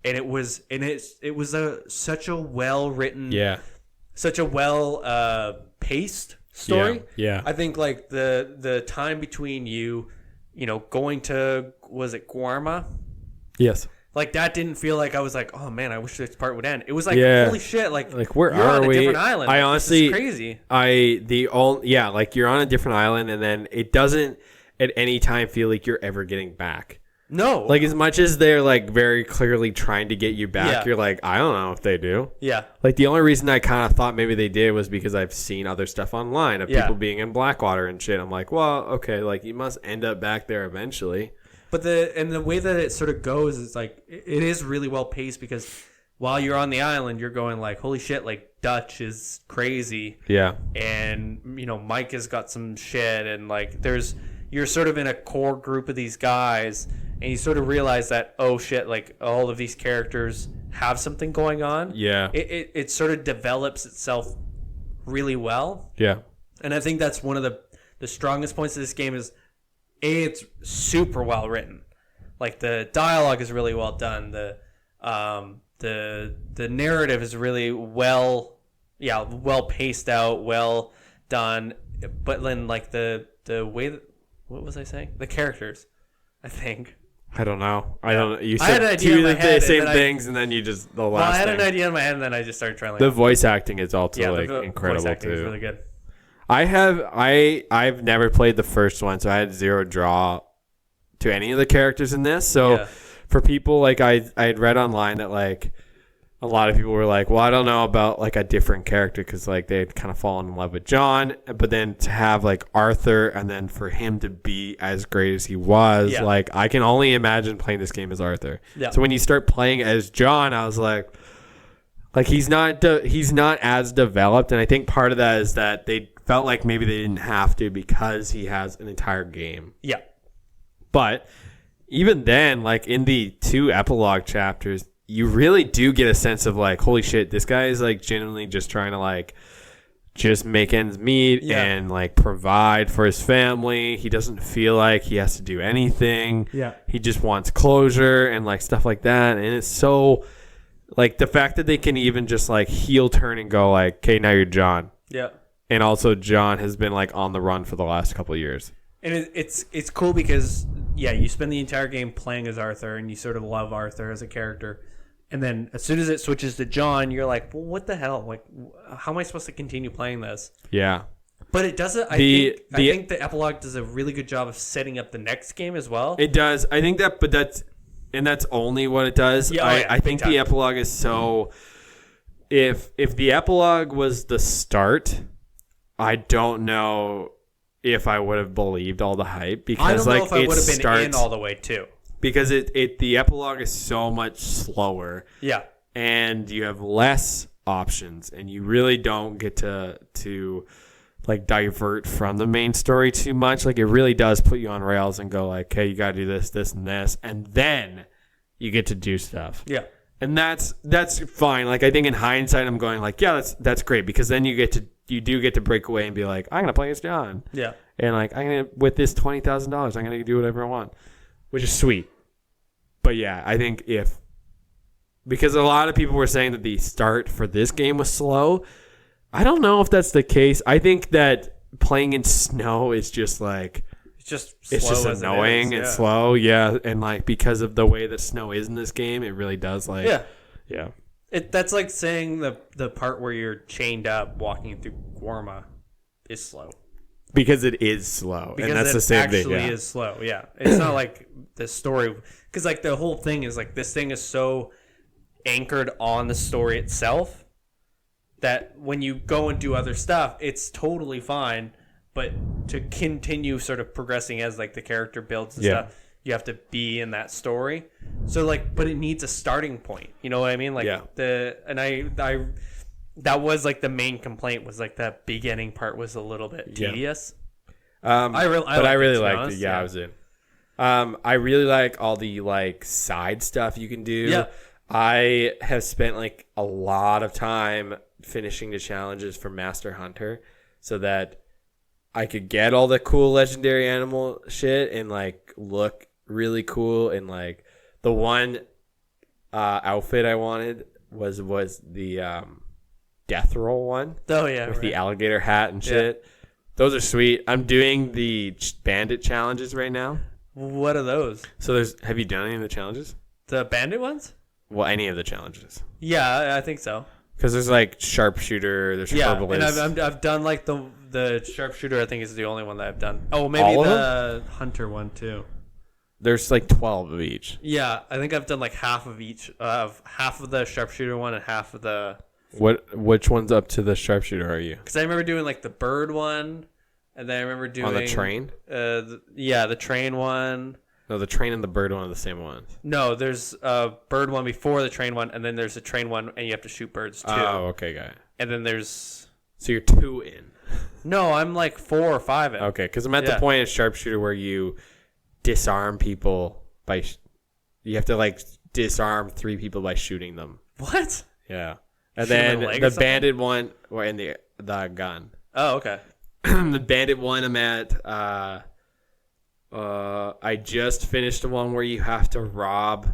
and it was such a well written, such a well paced story. Yeah. I think like the time between you going to, was it Guarma? Yes. Like that didn't feel like I was like, oh man, I wish this part would end. It was like, holy shit, like where you're are on a we? different island. I Like, honestly, this is crazy. Like you're on a different island, and then it doesn't at any time feel like you're ever getting back. No, Like as much as they're like very clearly trying to get you back, you're like, I don't know if they do. yeah, Like the only reason I kind of thought maybe they did was because I've seen other stuff online of people being in Blackwater and shit. I'm like, well, okay, like you must end up back there eventually. but the way that it sort of goes is like it is really well paced, because while you're on the island, you're going like, holy shit, like Dutch is crazy, Yeah. and Mike has got some shit, and like you're sort of in a core group of these guys, and you sort of realize that, oh shit, like all of these characters have something going on. Yeah. It sort of develops itself really well. Yeah. And I think that's one of the strongest points of this game is it's super well written. Like the dialogue is really well done. The narrative is really well paced out, well done. But then like the way that, what was I saying? The characters, I think. I don't know. I don't. You I had said an idea two in my of the head, same and then things, and then you just the last. Well, I had an thing. idea in my head, and then I just started trying. The voice acting is also the incredible voice acting too. is really good. I've never played the first one, so I had zero draw to any of the characters in this. So for people like I had read online that like a lot of people were like, well, I don't know about like a different character because like they had kind of fallen in love with John, but then to have like Arthur and then for him to be as great as he was, like I can only imagine playing this game as Arthur. Yeah. So when you start playing as John, I was like he's not as developed, and I think part of that is that they felt like maybe they didn't have to because he has an entire game. Yeah. But even then, like in the 2 epilogue chapters, you really do get a sense of like, holy shit, this guy is like genuinely just trying to like just make ends meet and like provide for his family. He doesn't feel like he has to do anything. Yeah. He just wants closure and like stuff like that. And it's so like the fact that they can even just like heel turn and go like, okay, now you're John. Yeah. And also John has been like on the run for the last couple of years. And it's cool because you spend the entire game playing as Arthur, and you sort of love Arthur as a character. And then as soon as it switches to John, you're like, well, what the hell? Like, how am I supposed to continue playing this? Yeah. But it doesn't. I think the epilogue does a really good job of setting up the next game as well. It does. I think that, but that's only what it does. Yeah, I think the epilogue is so. If the epilogue was the start, I don't know if I would have believed all the hype because I don't know if I would have been starts, in all the way too. Because the epilogue is so much slower. Yeah. And you have less options, and you really don't get to like divert from the main story too much. Like it really does put you on rails and go like, hey, you gotta do this, this, and this, and then you get to do stuff. Yeah. And that's fine. Like I think in hindsight I'm going like, yeah, that's great, because then you do get to break away and be like, I'm gonna play as John. Yeah. And like I'm gonna, with this $20,000, I'm gonna do whatever I want. Which is sweet. But yeah, I think if because a lot of people were saying that the start for this game was slow. I don't know if that's the case. I think that playing in snow is just like It's it's just slow as it annoying is, and yeah. slow, yeah. And like because of the way that snow is in this game, it really does like yeah. That's like saying the part where you're chained up walking through Gorma is slow. Because it is slow, Because and that's it the same thing. actually Yeah. is slow. Yeah, it's not like the story, because like the whole thing is like this thing is so anchored on the story itself that when you go and do other stuff, it's totally fine. But to continue sort of progressing as like the character builds and Yeah. stuff, you have to be in that story. So like, but it needs a starting point. You know what I mean? Like Yeah. I that was like the main complaint was like that beginning part was a little bit Yeah. tedious. I really to be liked honest, it. Yeah, I was in. I really like all the like side stuff you can do. Yeah. I have spent like a lot of time finishing the challenges for Master Hunter so that I could get all the cool legendary animal shit and like look really cool. And like the one outfit I wanted was the death roll one Oh yeah, with the right. alligator hat and shit. Those are sweet. I'm doing the bandit challenges right now. What are those? So have you done any of the challenges? The bandit ones? Well, any of the challenges. Yeah, I think so. Because there's like sharpshooter, there's Yeah, herbalist. and I've done like the sharpshooter. I think is the only one that I've done. Oh, maybe All of the hunter one too. There's like 12 of each. Yeah, I think I've done like half of each, half of the sharpshooter one and half of the. Which one's up to the sharpshooter are you? Because I remember doing like the bird one, and then I remember doing On the train? The train one. No, the train and the bird one are the same ones. No, there's a bird one before the train one, and then there's a train one, and you have to shoot birds too. Oh, okay, got it. And then there's So you're 2 in. no, I'm like 4 or 5 in. Okay, because I'm at the point of sharpshooter where you disarm people by... you have to like disarm 3 people by shooting them. What? Yeah. And Shoot 'em in then the leg or the something? bandit one, or in the gun. Oh, okay. The bandit one I'm at, I just finished the one where you have to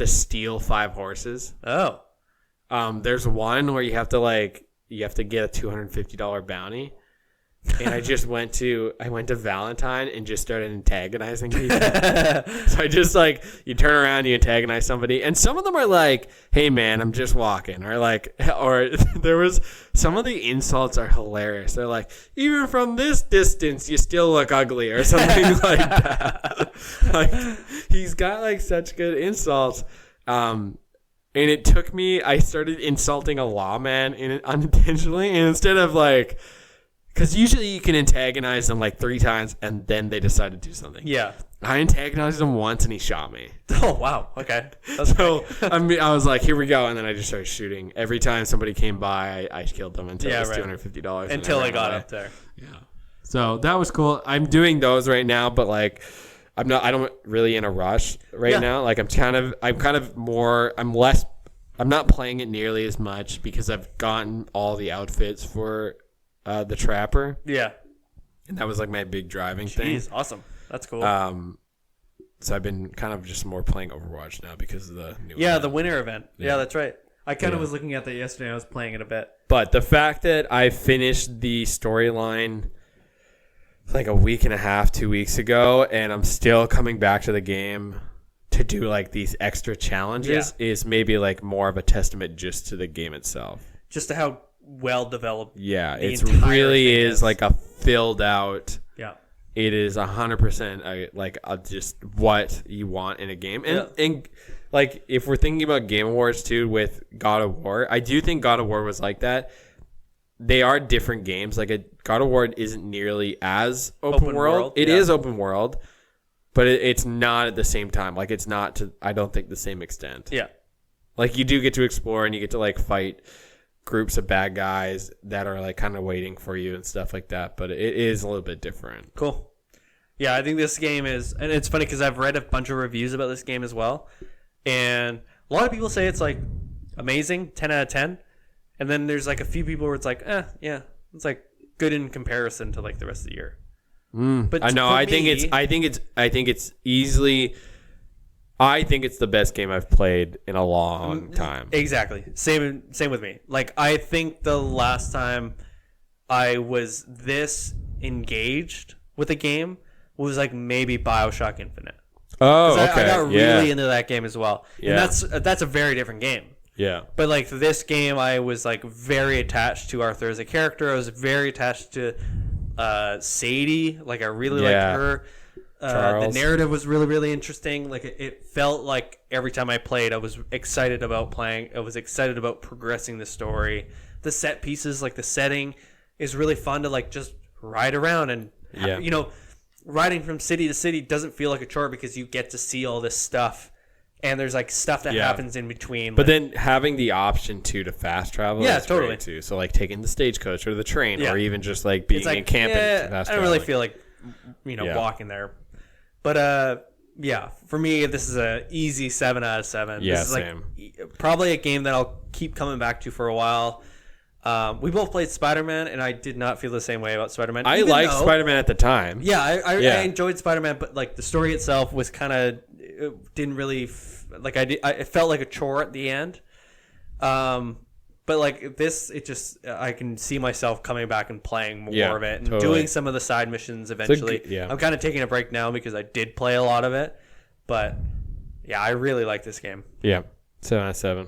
steal 5 horses. Oh. There's one where you have to get a $250 bounty. And I went to Valentine and just started antagonizing people. So I just you turn around, you antagonize somebody, and some of them are like, "Hey man, I'm just walking," or there was some of the insults are hilarious. They're like, "Even from this distance, you still look ugly," or something like that. Like he's got such good insults. And it took me. I started insulting a lawman unintentionally, and instead of because usually you can antagonize them 3 times and then they decide to do something. Yeah. I antagonized him once and he shot me. Oh, wow. Okay. That's So I was like, here we go. And then I just started shooting. Every time somebody came by, I killed them until it was $250. Until I I got up there. Yeah. So that was cool. I'm doing those right now, but I don't really in a rush right now. I'm not playing it nearly as much because I've gotten all the outfits for the Trapper. Yeah. And that was my big driving thing. Jeez, awesome. That's cool. So I've been kind of just more playing Overwatch now because of the new the winter event. Yeah, that's right. I kind of Yeah. was looking at that yesterday. I was playing it a bit. But the fact that I finished the storyline a week and a half, 2 weeks ago, and I'm still coming back to the game to do these extra challenges is maybe more of a testament just to the game itself. Just to how well developed. Yeah, the it entire really thing is a filled out. Yeah. It is 100% just what you want in a game, and if we're thinking about Game Awards too with God of War, I do think God of War was like that. They are different games. God of War isn't nearly as open world. It is open world, but it's not at the same time. It's not to I don't think the same extent. Yeah. You do get to explore and you get to fight groups of bad guys that are kind of waiting for you and stuff like that, but it is a little bit different. Cool. Yeah, I think this game is, and it's funny because I've read a bunch of reviews about this game as well, and a lot of people say it's amazing, 10 out of 10, and then there's a few people where it's yeah, it's good in comparison to the rest of the year. But I know. for I think me- it's easily I think it's the best game I've played in a long time. Exactly. Same with me. Like, I think the last time I was this engaged with a game was like maybe BioShock Infinite. Oh, okay. I got really into that game as well. Yeah. And that's a very different game. Yeah. But like this game, I was like very attached to Arthur as a character. I was very attached to Sadie. Like, I really liked her. The narrative was really, really interesting. Like, it felt like every time I played, I was excited about playing. I was excited about progressing the story. The set pieces, like the setting, is really fun to like just ride around and riding from city to city doesn't feel like a chore because you get to see all this stuff, and there's like stuff that happens in between. But then having the option to fast travel, is totally great too. So like taking the stagecoach or the train, or even just like being in camp and fast I don't really traveling. feel like walking there. But for me, this is a easy 7 out of 7. Yeah, this is same. Like probably a game that I'll keep coming back to for a while. We both played Spider-Man, and I did not feel the same way about Spider-Man. I liked Spider-Man at the time. Yeah, I enjoyed Spider-Man, but like the story itself was kind of didn't really it felt like a chore at the end. But like this, I can see myself coming back and playing more of it and doing some of the side missions eventually. I'm kind of taking a break now because I did play a lot of it, but yeah, I really like this game. Yeah, 7 out of 7.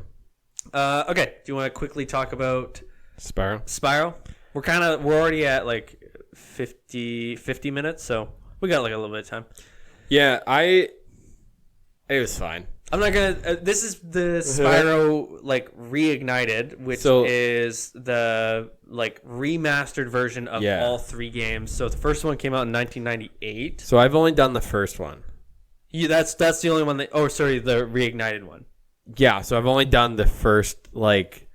Okay, do you want to quickly talk about Spyro? We're already at like 50 minutes, so we got like a little bit of time. Yeah, it was fine. I'm not gonna. This is the Spyro like Reignited, which is the like remastered version of all 3 games. So the first one came out in 1998. So I've only done the first one. Yeah, that's the only one that. Oh, sorry, the Reignited one. Yeah, so I've only done the first like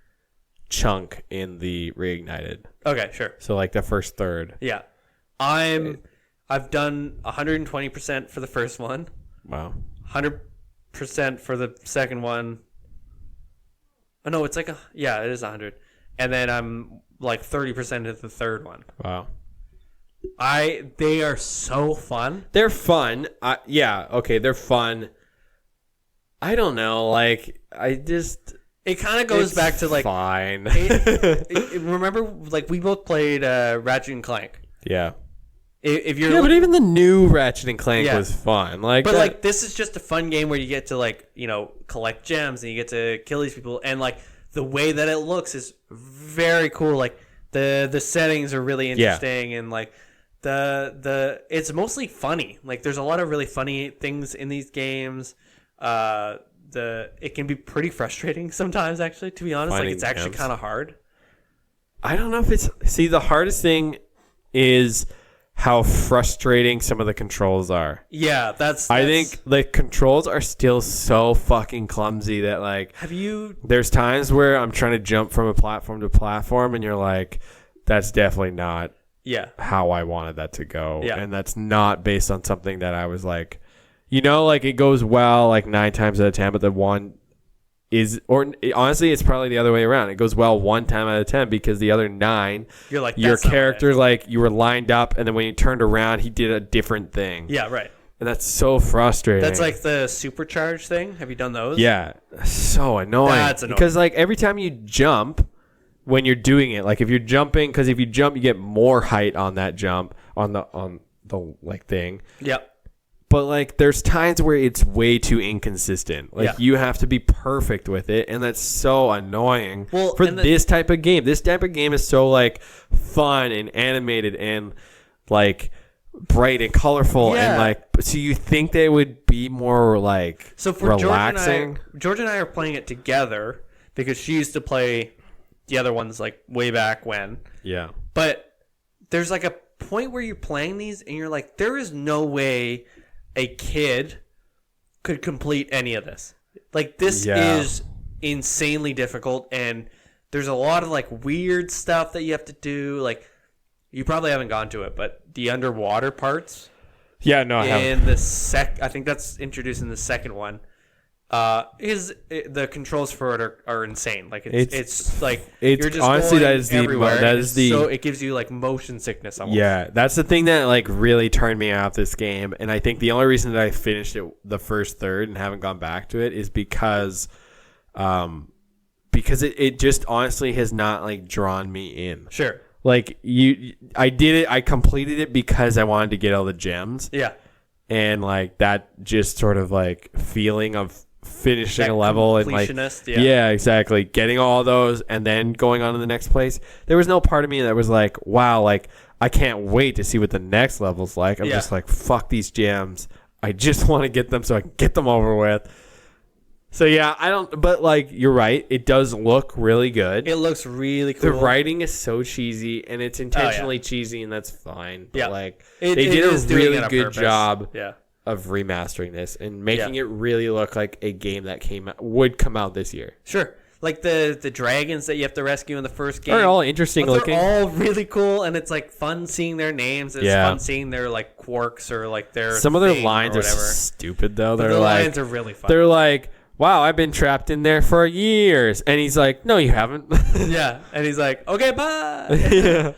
chunk in the Reignited. Okay, sure. So like the first third. Yeah, I've done 120% for the first one. Wow. 100% for the second one. Oh no, it's like it is 100. And then I'm like 30% of the third one. Wow. They are so fun. They're fun. They're fun. I don't know, like it kind of goes back to like fine. Remember, like we both played Ratchet and Clank. Yeah. If you're but even the new Ratchet and Clank was fun. Like this is just a fun game where you get to like collect gems and you get to kill these people, and like the way that it looks is very cool. Like the settings are really interesting, and like the it's mostly funny. Like there's a lot of really funny things in these games. It can be pretty frustrating sometimes, actually, to be honest. Finding it's actually kind of hard. I don't know if the hardest thing is how frustrating some of the controls are. Yeah, I think the controls are still so fucking clumsy that like there's times where I'm trying to jump from a platform to platform and you're like, that's definitely not how I wanted that to go. Yeah. And that's not based on something that I was like, like it goes well like 9 times out of 10, but the one is, honestly, it's probably the other way around. It goes well 1 time out of 10 because the other 9, you're like, your character, like you were lined up, and then when you turned around, he did a different thing. Yeah, right. And that's so frustrating. That's like the supercharge thing. Have you done those? Yeah, so annoying. That's annoying because like every time you jump, when you're doing it, like if you're jumping, because if you jump, you get more height on that jump on the like thing. Yep. But like there's times where it's way too inconsistent. Like you have to be perfect with it, and that's so annoying for this type of game. This type of game is so like fun and animated and like bright and colorful and like so you think they would be more like for relaxing. George and I are playing it together because she used to play the other ones like way back when. Yeah. But there's like a point where you're playing these and you're like, there is no way a kid could complete any of this. Like this is insanely difficult, and there's a lot of like weird stuff that you have to do. Like you probably haven't gone to it, but the underwater parts. Yeah, no, I haven't. I think that's introduced in the second one. The controls for it are insane. Like it's like it's you're just honestly going that is the everywhere. that is the so it gives you like motion sickness almost. Yeah, that's the thing that like really turned me off this game, and I think the only reason that I finished it the first third and haven't gone back to it is because it just honestly has not like drawn me in. Sure. Like I completed it because I wanted to get all the gems. Yeah. And like that just sort of like feeling of finishing That a level and like yeah. Exactly, getting all those and then going on to the next place. There was no part of me that was like, wow, like I can't wait to see what the next level's like. I'm just like, fuck these gems, I just want to get them so I can get them over with. So yeah, I don't, but like you're right, it does look really good. It looks really cool. The writing is so cheesy, and it's intentionally cheesy, and that's fine. But like they did a really good purpose. job Yeah. of remastering this and making it really look like a game that would come out this year. Sure. Like the dragons that you have to rescue in the first game. They're all interesting looking. They're all really cool, and it's like fun seeing their names. It's fun seeing their like quirks or like their some of their lines are stupid though. But the lines are really fun. They're like, wow, I've been trapped in there for years. And he's like, no, you haven't. Yeah. And he's like, okay, bye. Yeah.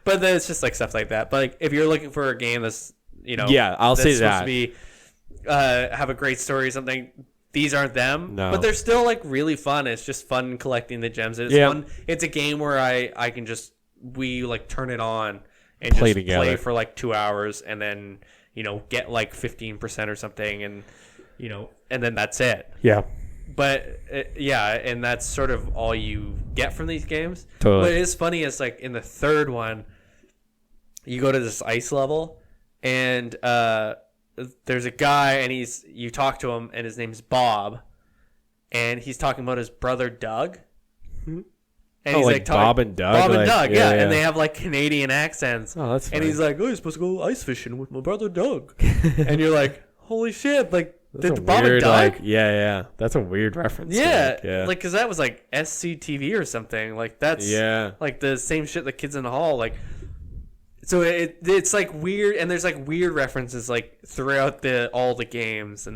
But then it's just like stuff like that. But like if you're looking for a game that's, I'll say supposed to be, have a great story or something, these aren't them. No. But they're still like really fun. It's just fun collecting the gems. It's fun. It's a game where I can we like turn it on and play just together. play for like 2 hours and then, get like 15% or something and, and then that's it. Yeah. But and that's sort of all you get from these games. Totally. What is funny is like in the third one, you go to this ice level, and there's a guy, and you talk to him, and his name's Bob, and he's talking about his brother Doug. And he's like Bob and Doug. Bob and like, Doug, yeah, and they have like Canadian accents. Oh, that's funny. And he's like, "Oh, you're supposed to go ice fishing with my brother Doug," and you're like, "Holy shit!" Like. That's Bob weird, and Doug? That's a weird reference. Yeah, like because that was like SCTV or something. Like that's like the same shit the Kids in the Hall. Like, so it's like weird, and there's like weird references like throughout all the games,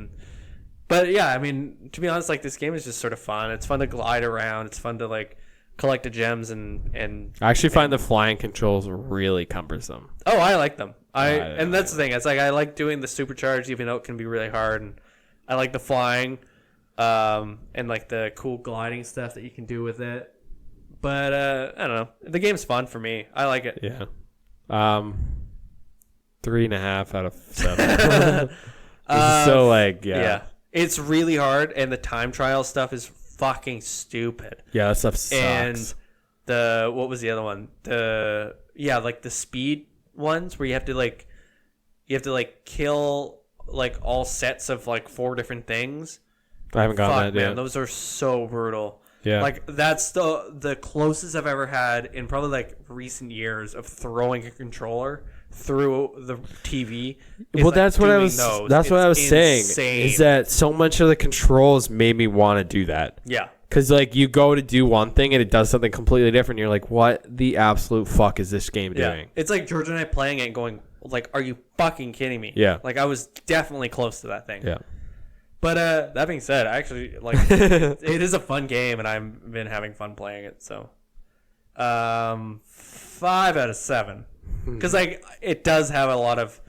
but yeah, I mean, to be honest, like this game is just sort of fun. It's fun to glide around. It's fun to like collect the gems and. I actually find the flying controls really cumbersome. Oh, I like them. And that's the thing. It's like I like doing the supercharge, even though it can be really hard, and I like the flying, and like the cool gliding stuff that you can do with it. But I don't know. The game's fun for me. I like it. Yeah. 3.5 out of 7. So like yeah. It's really hard, and the time trial stuff is fucking stupid. Yeah, that stuff sucks. And what was the other one? Like the speed ones where you have to kill like all sets of like 4 different things. I haven't gotten that yet. Those are so brutal. Yeah. Like that's the closest I've ever had in probably like recent years of throwing a controller through the TV. Well, that's what I was saying. Is that so much of the controls made me want to do that. Yeah. Because like you go to do one thing and it does something completely different. And you're like, what the absolute fuck is this game doing? It's like George and I playing it and going like, are you fucking kidding me? Yeah. Like I was definitely close to that thing. Yeah. But that being said, I actually like it is a fun game, and I've been having fun playing it. So, 5 out of 7, because like it does have a lot of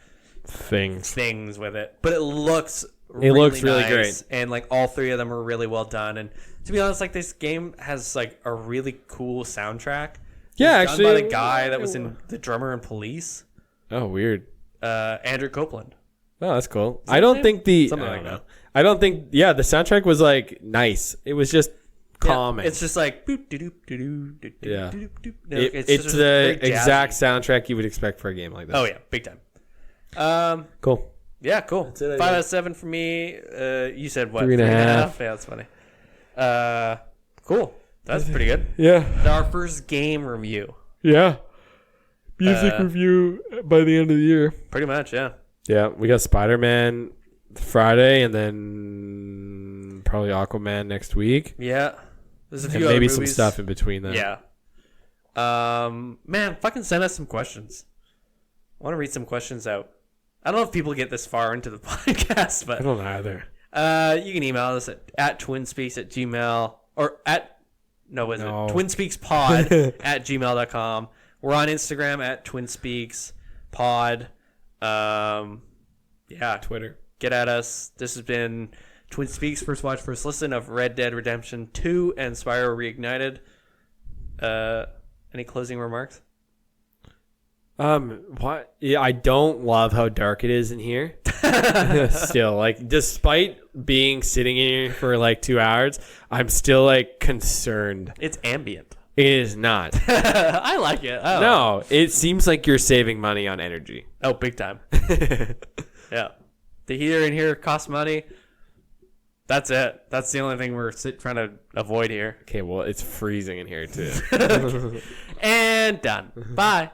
things with it, but it looks really nice, great, and like all 3 of them are really well done. And to be honest, like this game has like a really cool soundtrack. Yeah, it's actually, done by the guy that was in The Drummer and Police. Oh, weird. Andrew Copeland. Oh, that's cool. I don't think the soundtrack was like nice. It was just calming. It's just like it's the exact soundtrack you would expect for a game like this. Oh yeah, big time. Cool. Yeah, cool. 5 out of 7 for me. You said what? 3.5. Yeah, that's funny. Cool. That's pretty good. Yeah. Our first game review. Yeah. Music review by the end of the year. Pretty much, yeah. Yeah, we got Spider-Man Friday, and then probably Aquaman next week. Yeah. There's a few and other maybe movies. some stuff in between that. Yeah. Man, fucking send us some questions. I want to read some questions out. I don't know if people get this far into the podcast, but I don't either. You can email us at twinspeaks@gmail or twinspeakspod@gmail.com. We're on Instagram at twinspeakspod. Twitter. Get at us. This has been Twin Speaks First Watch First Listen of Red Dead Redemption 2 and Spyro Reignited. Any closing remarks? What? Yeah, I don't love how dark it is in here. Still, like, despite being sitting in here for like 2 hours, I'm still like concerned. It's ambient. It is not. I like it. Oh. No, it seems like you're saving money on energy. Oh, big time. Yeah. The heater in here costs money. That's it. That's the only thing we're trying to avoid here. Okay, well, it's freezing in here too. And done. Bye.